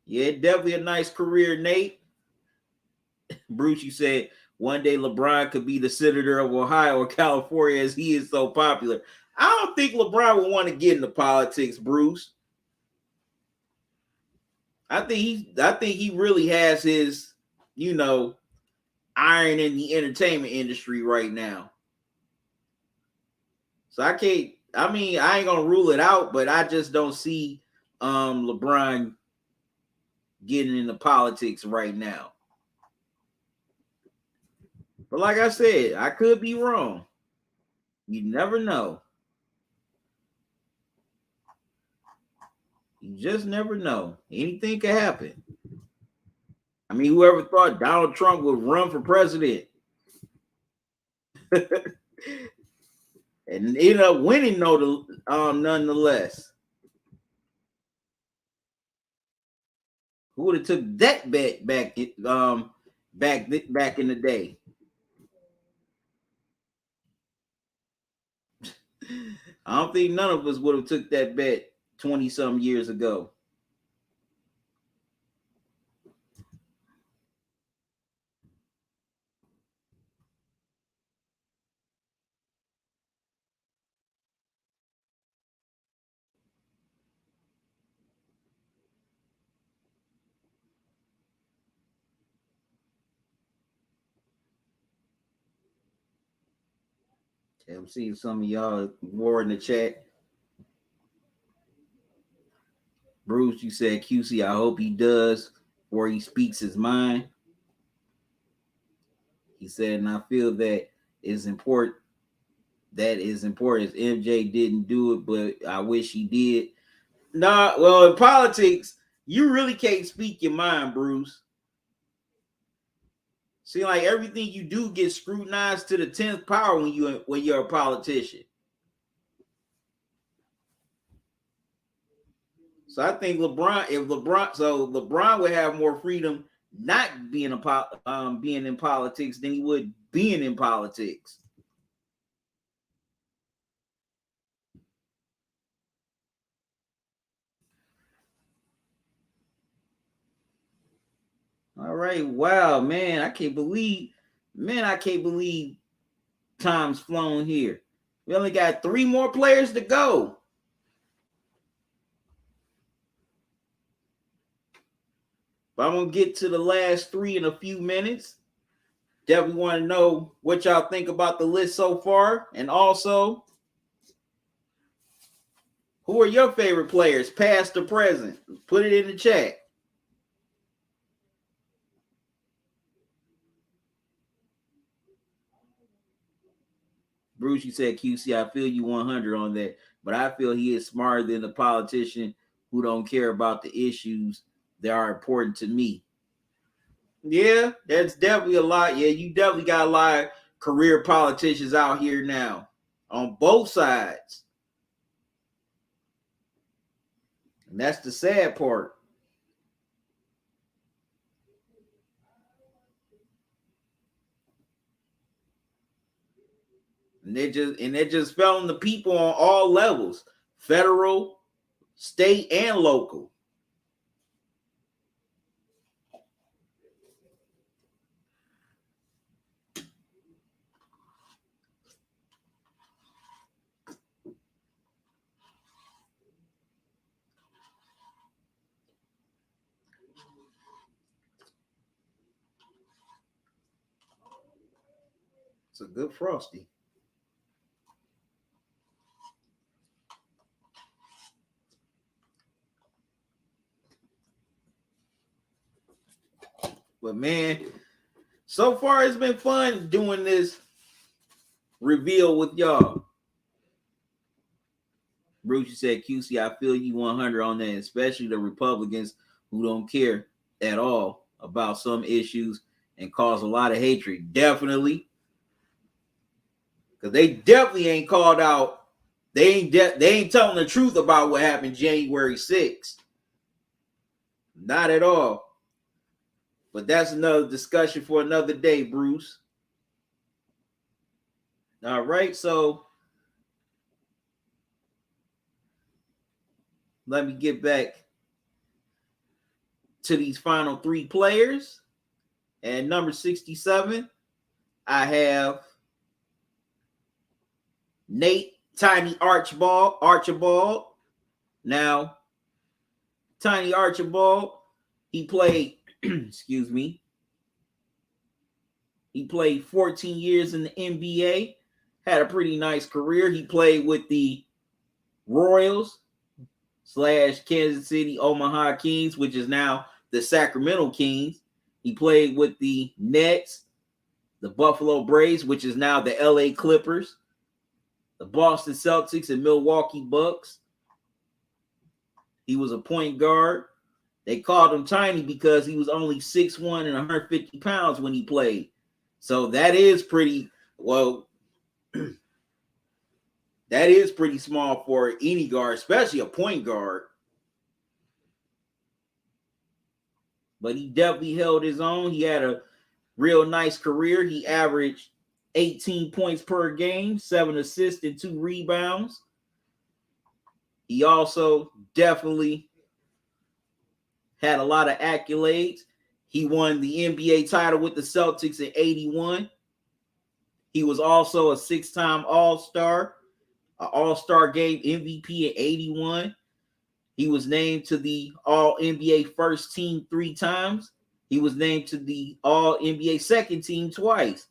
Yeah, definitely a nice career, Nate. Bruce, you said one day LeBron could be the senator of Ohio or California as he is so popular. I don't think LeBron would want to get into politics, Bruce. I think he really has his, iron in the entertainment industry right now. So I ain't gonna rule it out, but I just don't see LeBron getting into politics right now. But like I said, I could be wrong. You never know. You just never know. Anything could happen. I mean, whoever thought Donald Trump would run for president and ended up winning, nonetheless. Who would have took that bet back in the day? I don't think none of us would have took that bet 20 some years ago. I'm seeing some of y'all more in the chat. Bruce, you said QC, I hope he does or he speaks his mind. He said, and I feel that is important. That is important. MJ didn't do it, but I wish he did. Nah, well, in politics, you really can't speak your mind, Bruce. See, like everything you do gets scrutinized to the 10th power when you're a politician. So I think LeBron would have more freedom not being being in politics than he would being in politics. All right, wow, man, I can't believe time's flown here. We only got 3 more players to go. But I'm gonna get to the last 3 in a few minutes. Definitely want to know what y'all think about the list so far, and also who are your favorite players, past or present? Put it in the chat. Bruce, you said QC. I feel you 100 on that, but I feel he is smarter than the politician who don't care about the issues that are important to me. Yeah, that's definitely a lot. Yeah, you definitely got a lot of career politicians out here now on both sides. And that's the sad part. And it just fell on the people on all levels, federal, state, and local. It's a good Frosty. But man, so far it's been fun doing this reveal with y'all. Bruce, you said QC, I feel you 100 on that, especially the Republicans who don't care at all about some issues and cause a lot of hatred. Definitely. Because they definitely ain't called out. They ain't telling the truth about what happened January 6th. Not at all. But that's another discussion for another day, Bruce. All right, so let me get back to these final three players. And number 67, I have Nate Tiny Archibald. Now, Tiny Archibald, he played, excuse me, he played 14 years in the NBA, had a pretty nice career. He played with the Royals / Kansas City Omaha Kings, which is now the Sacramento Kings. He played with the Nets, the Buffalo Braves, which is now the LA Clippers, the Boston Celtics, and Milwaukee Bucks. He was a point guard. They called him tiny because he was only 6'1" and 150 pounds when he played. So that is pretty, well, that is pretty small for any guard, especially a point guard. But he definitely held his own. He had a real nice career. He averaged 18 points per game, 7 assists and 2 rebounds. He also definitely had a lot of accolades. He won the NBA title with the Celtics in 81. He was also a 6-time All-Star, an All-Star Game MVP in 81. He was named to the All-NBA First Team 3 times. He was named to the All-NBA Second Team twice.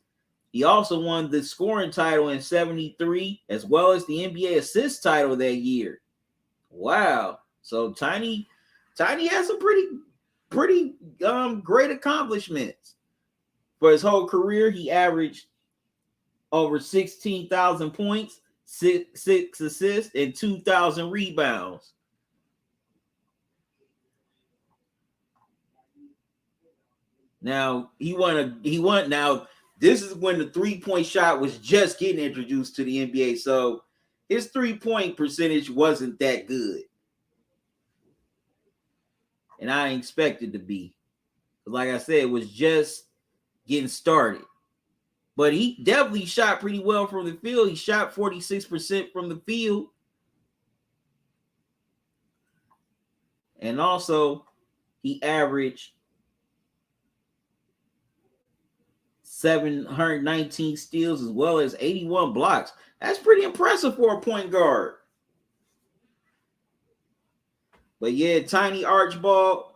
He also won the scoring title in 73, as well as the NBA assist title that year. Wow. So Tiny has some pretty great accomplishments. For his whole career, he averaged over 16,000 points, 6 assists, and 2,000 rebounds. Now, now this is when the three-point shot was just getting introduced to the NBA, so his three-point percentage wasn't that good. And I didn't expect it to be. Like I said, it was just getting started. But he definitely shot pretty well from the field. He shot 46% from the field. And also, he averaged 719 steals as well as 81 blocks. That's pretty impressive for a point guard. But yeah, Tiny Archibald,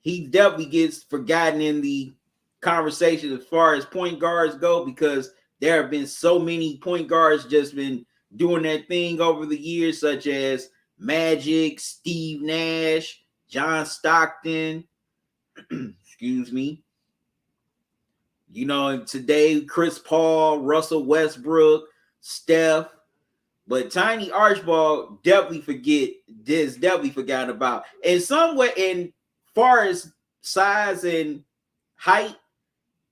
he definitely gets forgotten in the conversation as far as point guards go, because there have been so many point guards just been doing their thing over the years, such as Magic, Steve Nash, John Stockton, excuse me. You know, today, Chris Paul, Russell Westbrook, Steph. But Tiny Archibald definitely forgotten about. In some way, in far as size and height,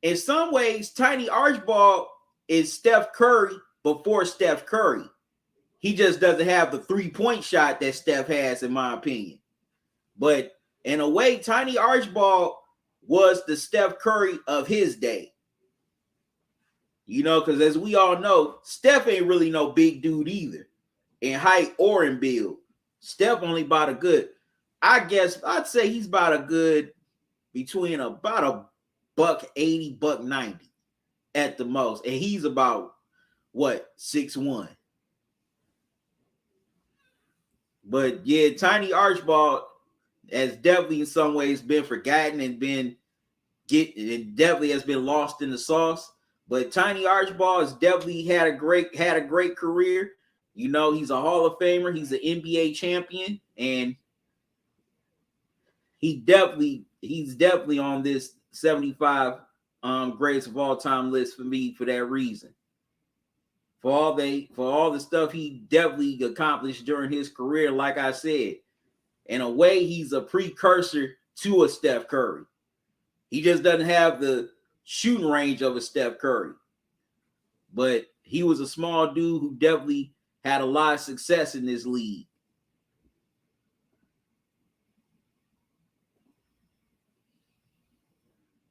in some ways, Tiny Archibald is Steph Curry before Steph Curry. He just doesn't have the three-point shot that Steph has, in my opinion. But in a way, Tiny Archibald was the Steph Curry of his day. because as we all know, Steph ain't really no big dude either in height or in build. Steph only about a good, I guess I'd say he's about a good between about a $180, $190 at the most. And he's about what, 6'1". But yeah, Tiny Archibald has definitely in some ways been forgotten and it definitely has been lost in the sauce. But Tiny Archibald has definitely had a great career. He's a Hall of Famer. He's an NBA champion, and he's definitely on this 75 greatest of all time list for me for that reason. For all the stuff he definitely accomplished during his career, like I said, in a way, he's a precursor to a Steph Curry. He just doesn't have the shooting range of a Steph Curry. But he was a small dude who definitely had a lot of success in this league.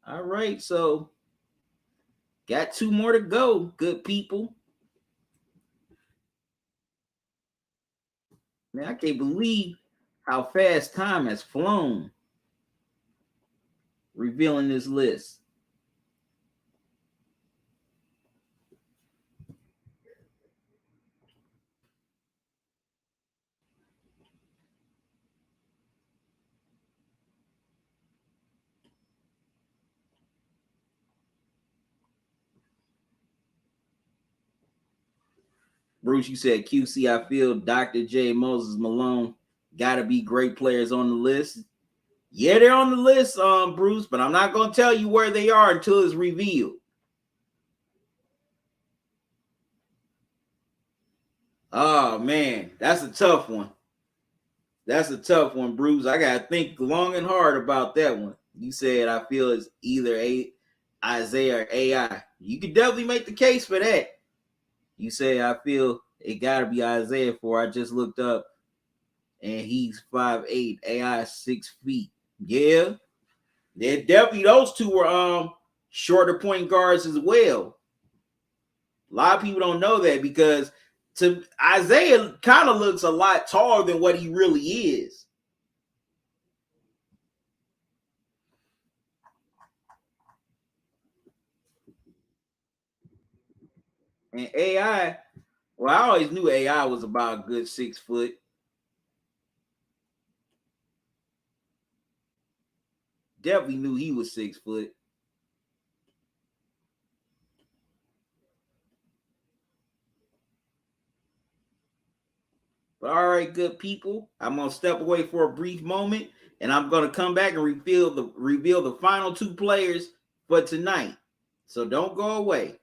All right, so got 2 more to go, good people. Man, I can't believe how fast time has flown revealing this list. Bruce, you said QC, I feel Dr. J, Moses Malone got to be great players on the list. Yeah, they're on the list, Bruce, but I'm not going to tell you where they are until it's revealed. Oh, man, that's a tough one. That's a tough one, Bruce. I got to think long and hard about that one. You said I feel it's either Isaiah or AI. You could definitely make the case for that. You say I feel it got to be Isaiah for I just looked up and he's 5'8", AI 6 feet. Yeah, yeah, definitely those two were shorter point guards as well. A lot of people don't know that because to Isaiah kind of looks a lot taller than what he really is. And AI, well, I always knew AI was about a good 6 foot. Definitely knew he was 6 foot. But all right, good people, I'm gonna step away for a brief moment, and I'm gonna come back and reveal the final 2 players for tonight. So don't go away.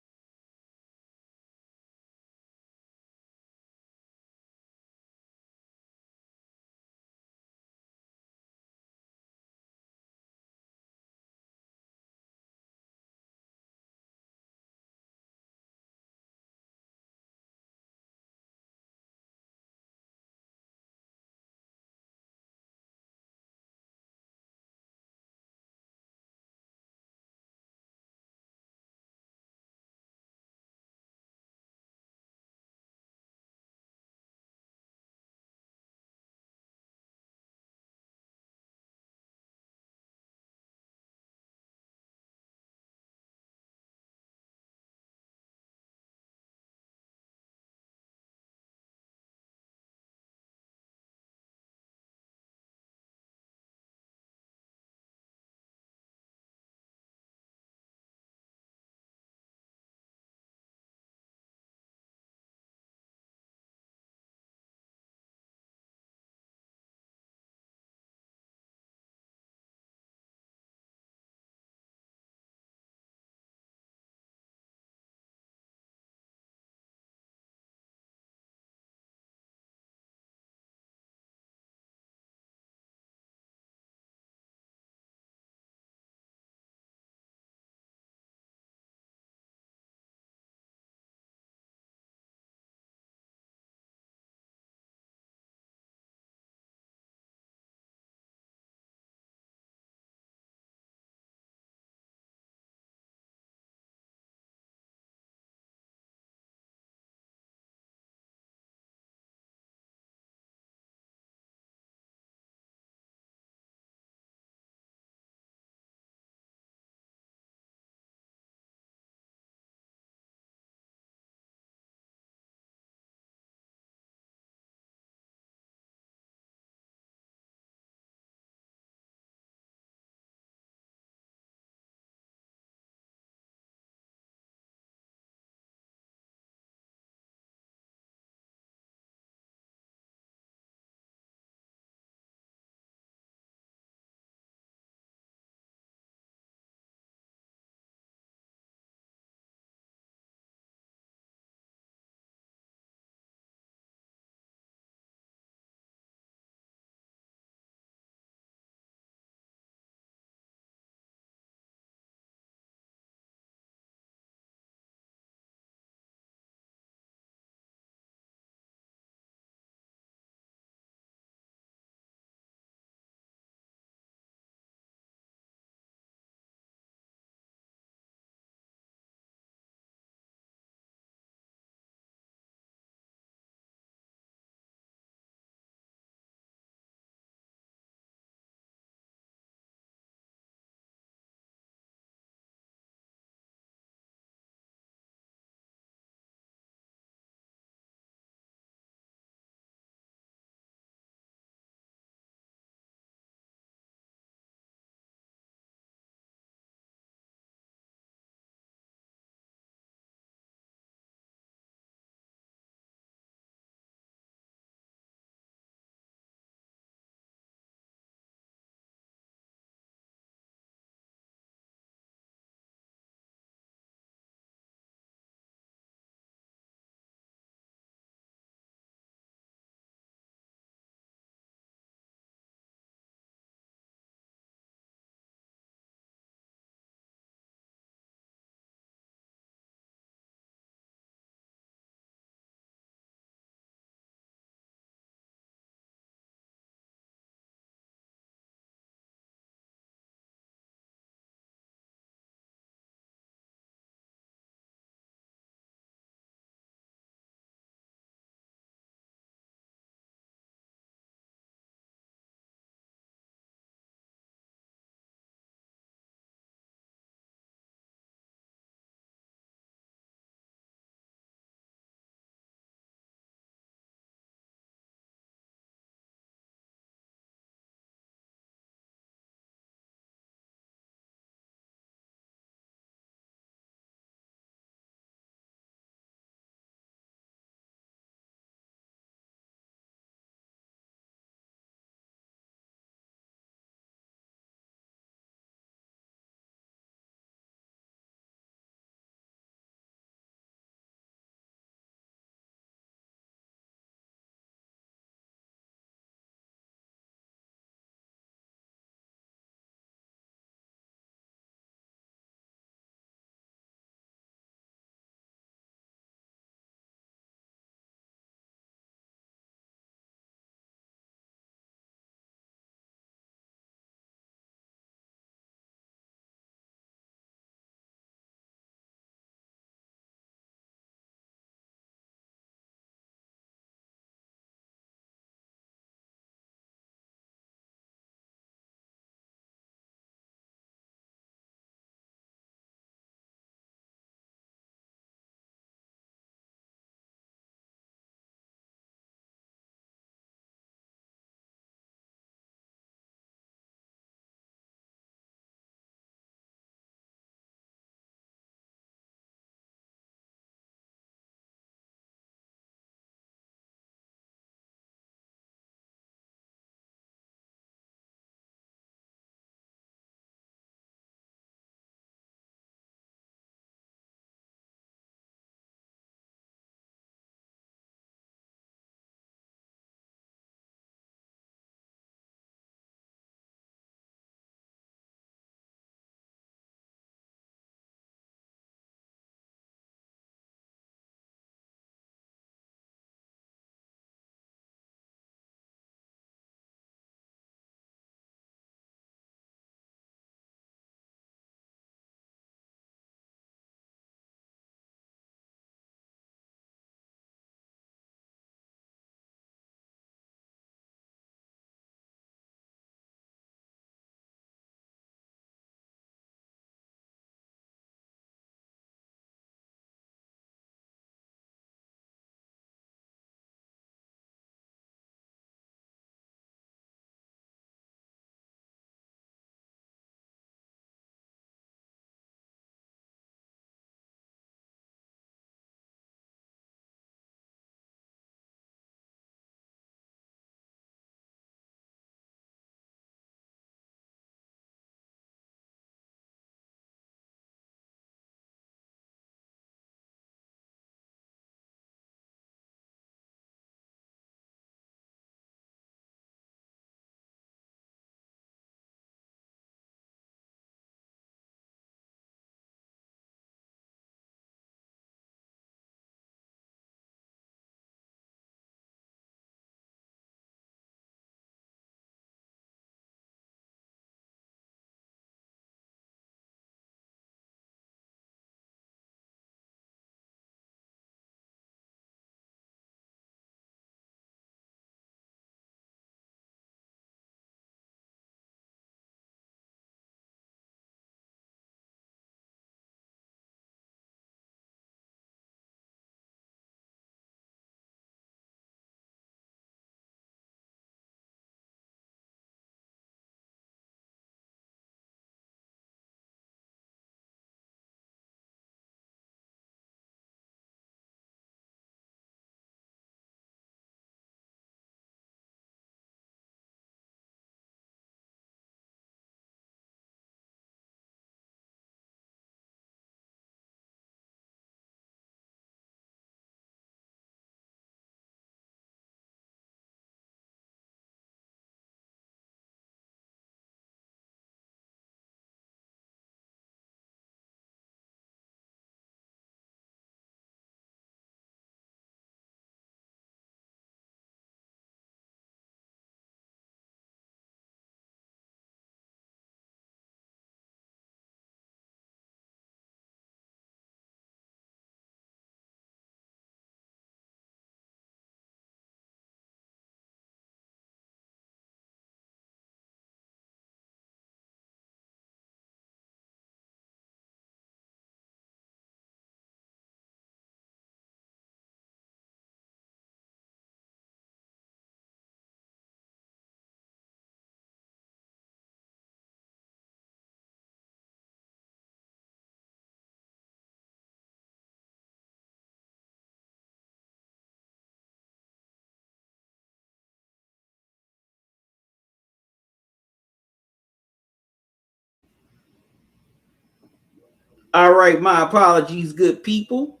All right, my apologies, good people.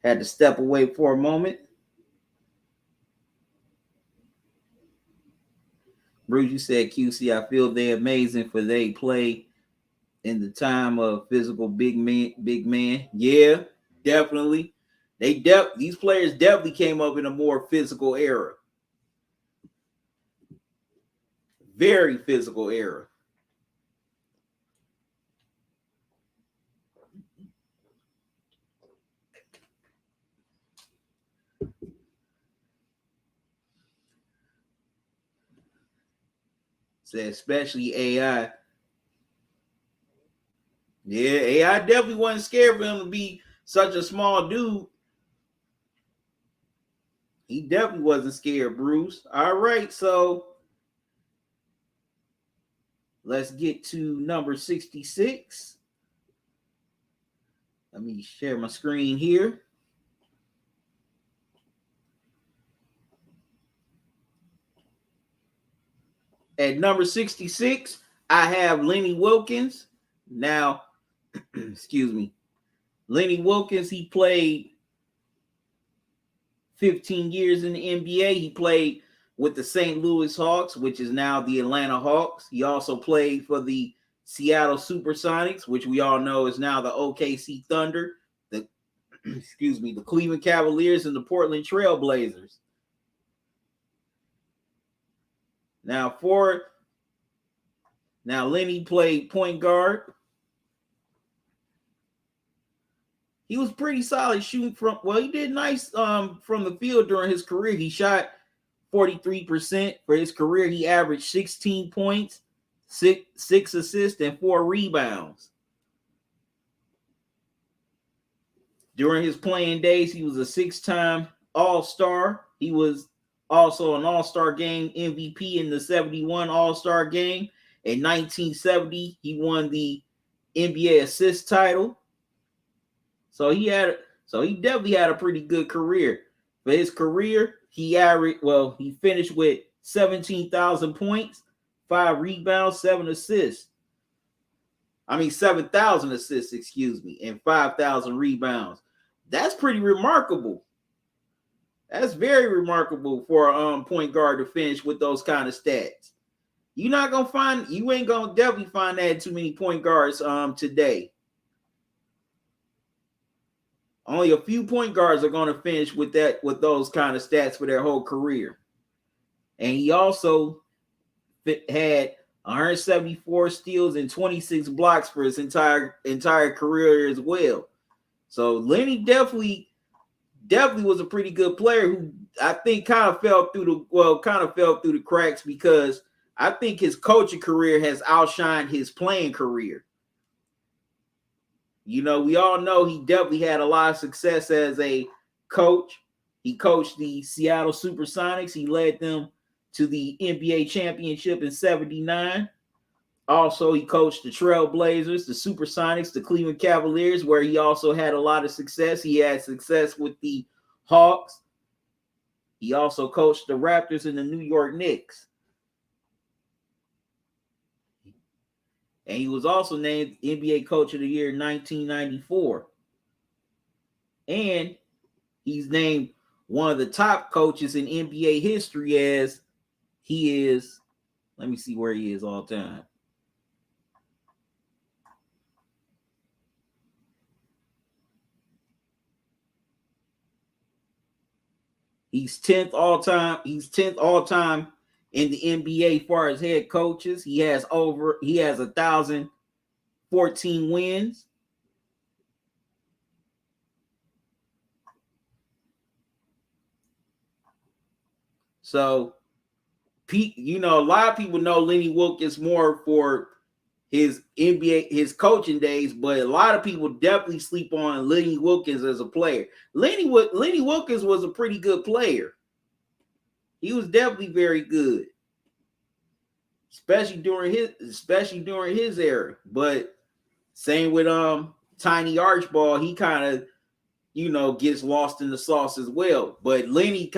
Had to step away for a moment. Bruce, you said QC, I feel they're amazing for they play in the time of physical big man. Yeah, definitely. These players definitely came up in a more physical era. Very physical era. So especially AI. Yeah, AI definitely wasn't scared for him to be such a small dude. He definitely wasn't scared, Bruce. All right, so let's get to number 66. Let me share my screen here. At number 66, I have Lenny Wilkens. Now, excuse me. Lenny Wilkens, he played 15 years in the NBA. He played with the St. Louis Hawks, which is now the Atlanta Hawks. He also played for the Seattle Supersonics, which we all know is now the OKC Thunder, the the Cleveland Cavaliers, and the Portland Trail Blazers. Now Lenny played point guard. He was pretty solid shooting from. Well, he did nice from the field during his career. He shot 43% for his career. He averaged 16 points, six assists, and 4 rebounds. During his playing days, he was a 6-time All-Star. He was also an All-Star Game MVP in the 71 All-Star Game. In 1970, he won the NBA assist title. So he definitely had a pretty good career. For his career, he finished with 17,000 points, 5 rebounds, 7 assists. 7,000 assists, and 5,000 rebounds. That's pretty remarkable. That's very remarkable for a point guard to finish with those kind of stats. You ain't gonna definitely find that too many point guards today. Only a few point guards are going to finish with those kind of stats for their whole career. And he also had 174 steals and 26 blocks for his entire career as well. So Lenny definitely was a pretty good player who I think kind of fell through the cracks because I think his coaching career has outshined his playing career. We all know he definitely had a lot of success as a coach. He coached the Seattle Supersonics. He led them to the NBA championship in 79. Also, he coached the Trail Blazers, the Supersonics, the Cleveland Cavaliers, where he also had a lot of success. He had success with the Hawks. He also coached the Raptors and the New York Knicks. And he was also named NBA Coach of the Year in 1994. And he's named one of the top coaches in NBA history as he is. Let me see where he is all time. He's 10th all time. He's 10th all time in the NBA as far as head coaches. He has 1,014 wins. So, a lot of people know Lenny Wilkens more for his coaching days, but a lot of people definitely sleep on Lenny Wilkens as a player. Lenny Wilkens was a pretty good player. He was definitely very good, especially during his era. But same with Tiny Archibald, he kind of gets lost in the sauce as well. But Lenny's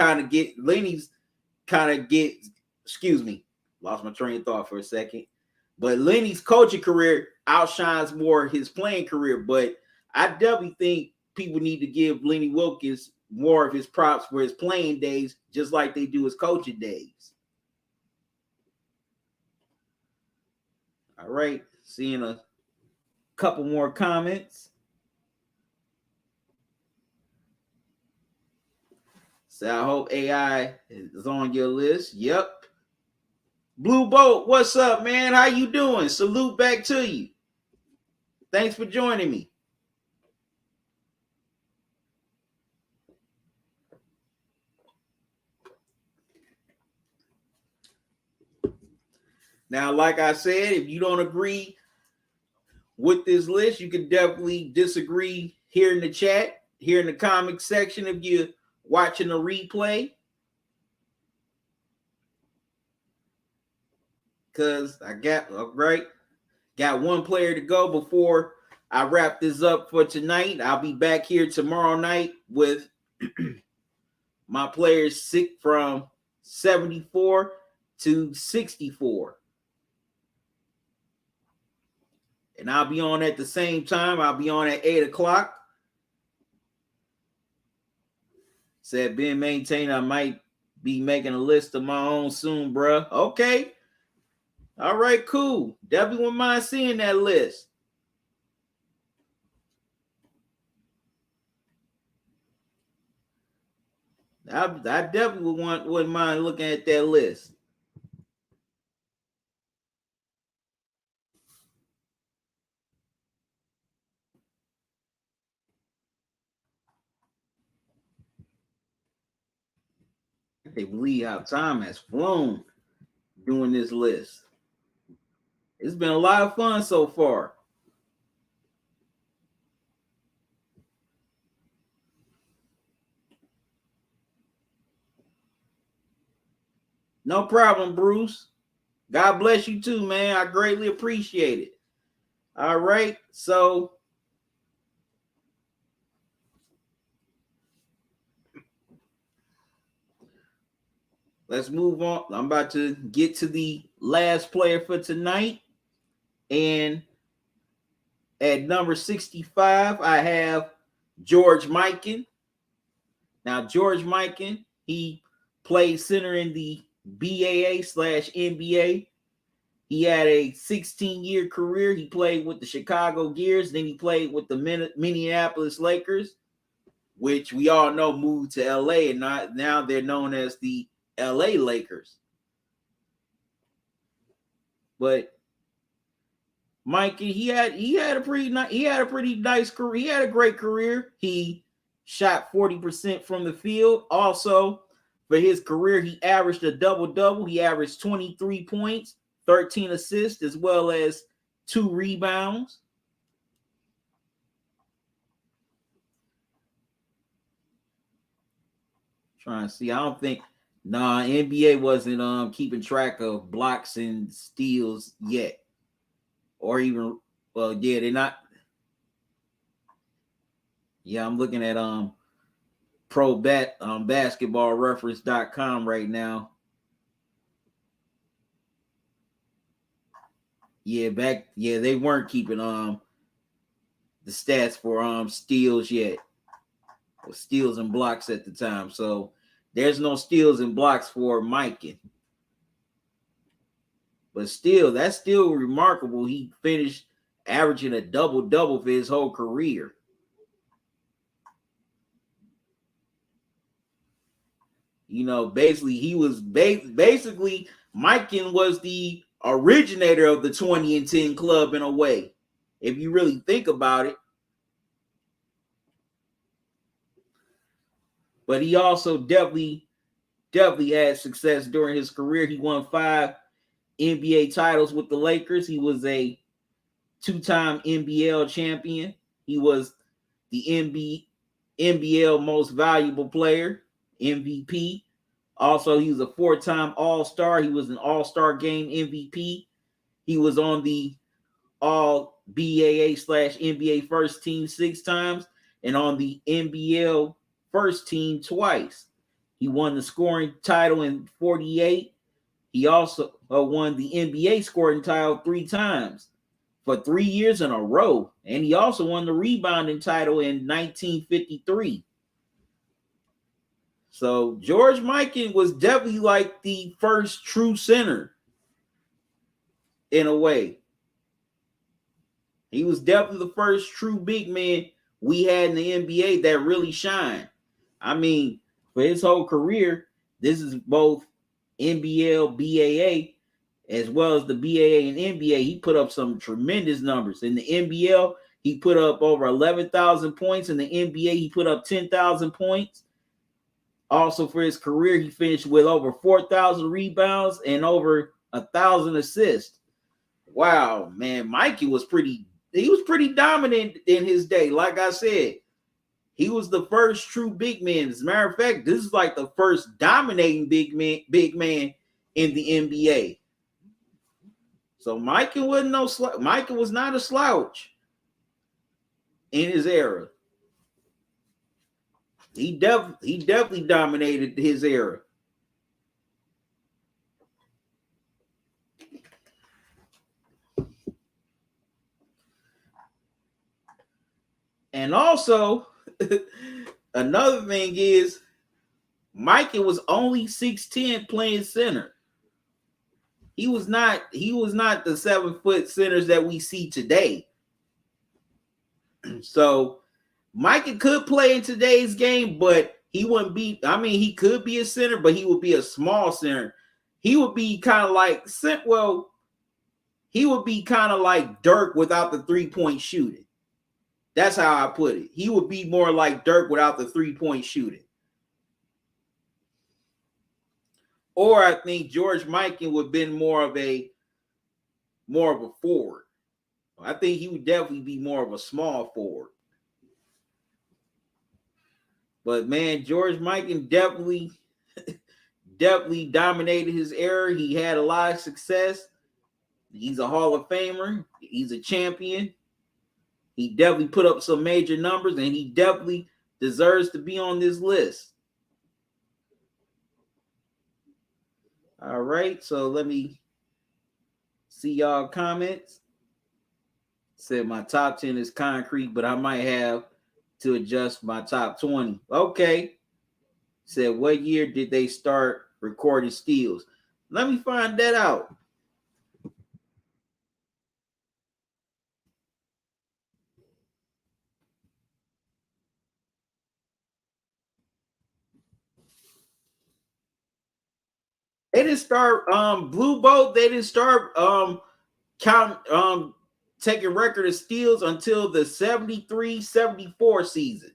lost my train of thought for a second. But Lenny's coaching career, outshines more his playing career. But I definitely think people need to give Lenny Wilkens more of his props for his playing days, just like they do his coaching days. All right, seeing a couple more comments. So I hope AI is on your list. Yep. Blue Boat, what's up, man? How you doing? Salute back to you. Thanks for joining me. Now, like I said, if you don't agree with this list, you can definitely disagree here in the chat, here in the comment section if you're watching a replay. Because I got one player to go before I wrap this up for tonight. I'll be back here tomorrow night with my players sick from 74 to 64. And I'll be on at the same time. I'll be on at 8 o'clock. Said Ben Maintain, I might be making a list of my own soon, bruh. Okay. All right, cool. Definitely wouldn't mind seeing that list. I definitely wouldn't mind looking at that list. I can't believe how time has flown doing this list. It's been a lot of fun so far. No problem, Bruce. God bless you too, man. I greatly appreciate it. All right, so let's move on. I'm about to get to the last player for tonight. And at number 65, I have George Mikan. Now, George Mikan, he played center in the BAA/NBA. He had a 16-year career. He played with the Chicago Gears. Then he played with the Minneapolis Lakers, which we all know moved to LA, and now they're known as the LA Lakers. But Mikey, he had a pretty nice career. He had a great career. He shot 40% from the field. Also, for his career, he averaged a double-double. He averaged 23 points, 13 assists, as well as 2 rebounds. Trying to see. I don't think NBA wasn't keeping track of blocks and steals yet. Or even they're not. Yeah, I'm looking at basketballreference.com right now. They weren't keeping the stats for steals yet. Or steals and blocks at the time. So there's no steals and blocks for Mikan. But still, that's still remarkable. He finished averaging a double-double for his whole career. You know, basically, he was basically Mikan was the originator of the 20 and 10 club in a way, if you really think about it. But he also definitely had success during his career. He won 5 NBA titles with the Lakers. He was a 2-time NBL champion. He was the NBL most valuable player, MVP. Also, he was a 4-time All-Star. He was an All-Star game MVP. He was on the All BAA/NBA first team 6 times and on the NBL first team twice. He won the scoring title in 48. He also won the NBA scoring title 3 times. for 3 years in a row. And he also won the rebounding title in 1953. So George Mikan was definitely like the first true center in a way. He was definitely the first true big man we had in the NBA that really shined. I mean, for his whole career, this is both NBL, BAA, as well as the BAA and NBA. He put up some tremendous numbers. In the NBL, he put up over 11,000 points. In the NBA, he put up 10,000 points. Also, for his career, he finished with over 4,000 rebounds and over 1,000 assists. Wow, man, Mikey was pretty dominant in his day. Like I said, he was the first true big man. As a matter of fact, this is like the first dominating big man in the NBA. So Mikey was not a slouch in his era. He definitely dominated his era. And also, another thing is, Mikey was only 6'10" playing center. He was not the 7-foot centers that we see today. So Mikey could play in today's game, but he wouldn't be. I mean, he could be a center, but he would be a small center. He would be kind of like, he would be kind of like Dirk without the 3-point shooting. That's how I put it. He would be more like Dirk without the 3-point shooting. Or I think George Mikan would have been more of a forward. I think he would definitely be more of a small forward. But man, George Mikan definitely dominated his era. He had a lot of success. He's a Hall of Famer. He's a champion. He definitely put up some major numbers, and he definitely deserves to be on this list. All right, so let me see y'all comments. Said my top 10 is concrete, but I might have to adjust my top 20. Okay. Said, what year did they start recording steals? Let me find that out. They didn't start Blue Boat. They didn't start taking record of steals until the 73-74 season.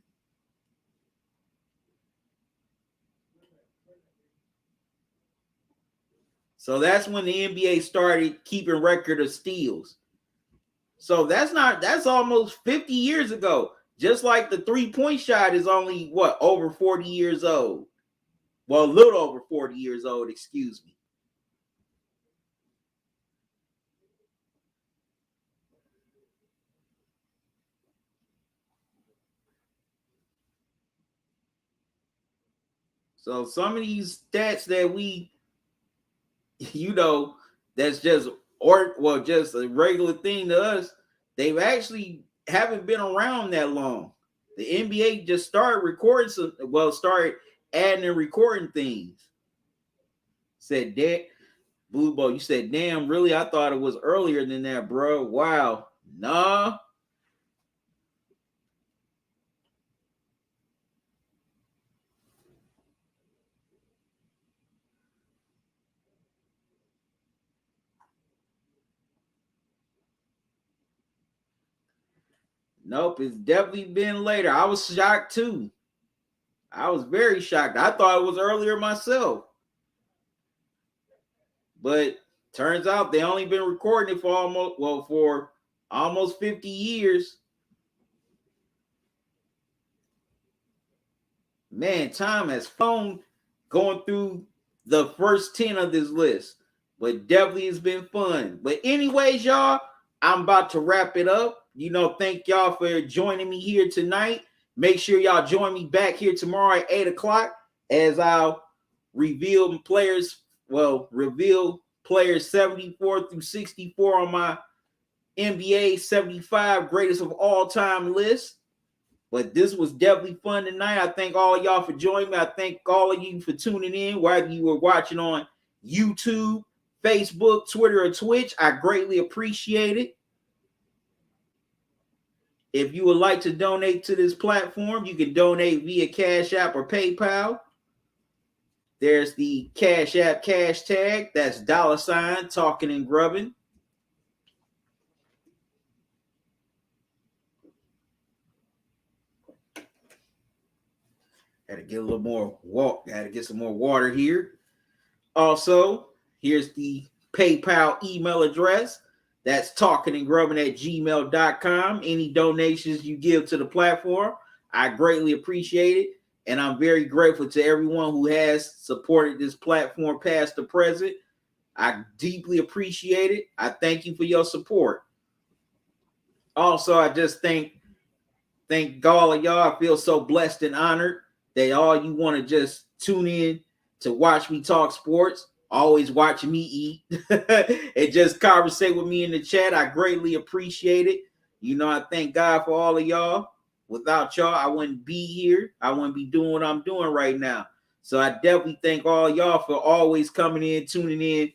So that's when the NBA started keeping record of steals. So that's almost 50 years ago. Just like the 3-point shot is only over 40 years old. Well, a little over 40 years old, excuse me. So some of these stats that we, that's just just a regular thing to us, they've actually haven't been around that long. The NBA just started recording started adding and recording things. Said that Blue Bow, you said, damn, really? I thought it was earlier than that, bro. Wow. Nah. Nope, it's definitely been later. I was shocked too. I was very shocked. I thought it was earlier myself. But turns out they only been recording it for almost 50 years. Man, time has flown going through the first 10 of this list. But definitely it's been fun. But anyways, y'all, I'm about to wrap it up. Thank y'all for joining me here tonight. Make sure y'all join me back here tomorrow at 8 o'clock as I'll reveal players 74 through 64 on my NBA 75 greatest of all time list. But this was definitely fun tonight. I thank all of y'all for joining me. I thank all of you for tuning in, whether you were watching on YouTube, Facebook, Twitter, or Twitch. I greatly appreciate it. If you would like to donate to this platform, you can donate via Cash App or PayPal. There's the Cash App cash tag. That's $ Talkin and Grubbin. Had to get a little more walk. Got to get some more water here. Also, here's the PayPal email address. That's talkingandgrubbing@gmail.com. Any donations you give to the platform, I greatly appreciate it. And I'm very grateful to everyone who has supported this platform past to present. I deeply appreciate it. I thank you for your support. Also, I just thank all of y'all. I feel so blessed and honored that all you want to just tune in to watch me talk sports, always watching me eat, and just conversate with me in the chat. I greatly appreciate it. You know, I thank God for all of y'all. Without y'all, I wouldn't be here. I wouldn't be doing what I'm doing right now. So I definitely thank all y'all for always coming in, tuning in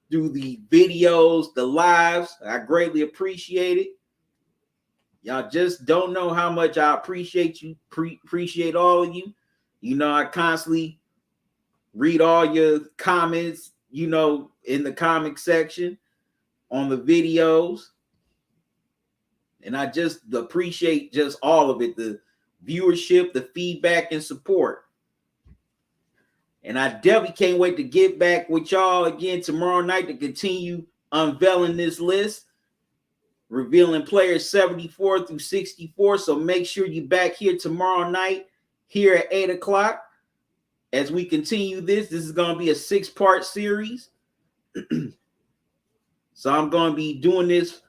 through the videos, the lives. I greatly appreciate it. Y'all just don't know how much I appreciate you, appreciate all of you. You know, I constantly read all your comments, you know, in the comment section on the videos. And I just appreciate just all of it, the viewership, the feedback, and support. And I definitely can't wait to get back with y'all again tomorrow night to continue unveiling this list, revealing players 74 through 64. So make sure you're back here tomorrow night, here at 8 o'clock. As we continue this is going to be a 6-part series. So I'm going to be doing this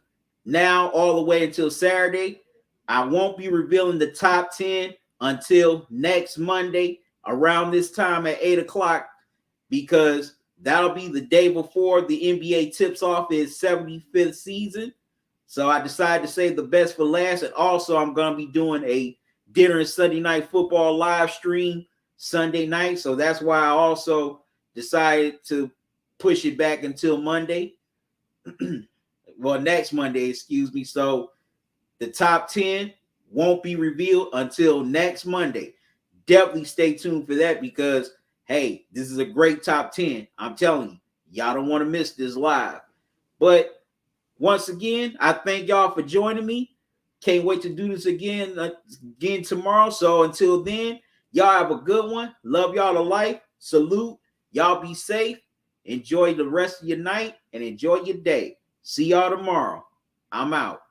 now all the way until Saturday. I won't be revealing the top 10 until next Monday around this time at 8 o'clock, because that'll be the day before the NBA tips off its 75th season. So I decided to save the best for last. And also I'm going to be doing a dinner and Sunday night football live stream Sunday night. So that's why I also decided to push it back until Monday. Well, next Monday, excuse me. So the top 10 won't be revealed until next Monday. Definitely stay tuned for that, because, hey, this is a great top 10. I'm telling you, y'all don't want to miss this live. But once again, I thank y'all for joining me. Can't wait to do this again tomorrow. So until then, y'all have a good one. Love y'all to life. Salute. Y'all be safe. Enjoy the rest of your night and enjoy your day. See y'all tomorrow. I'm out.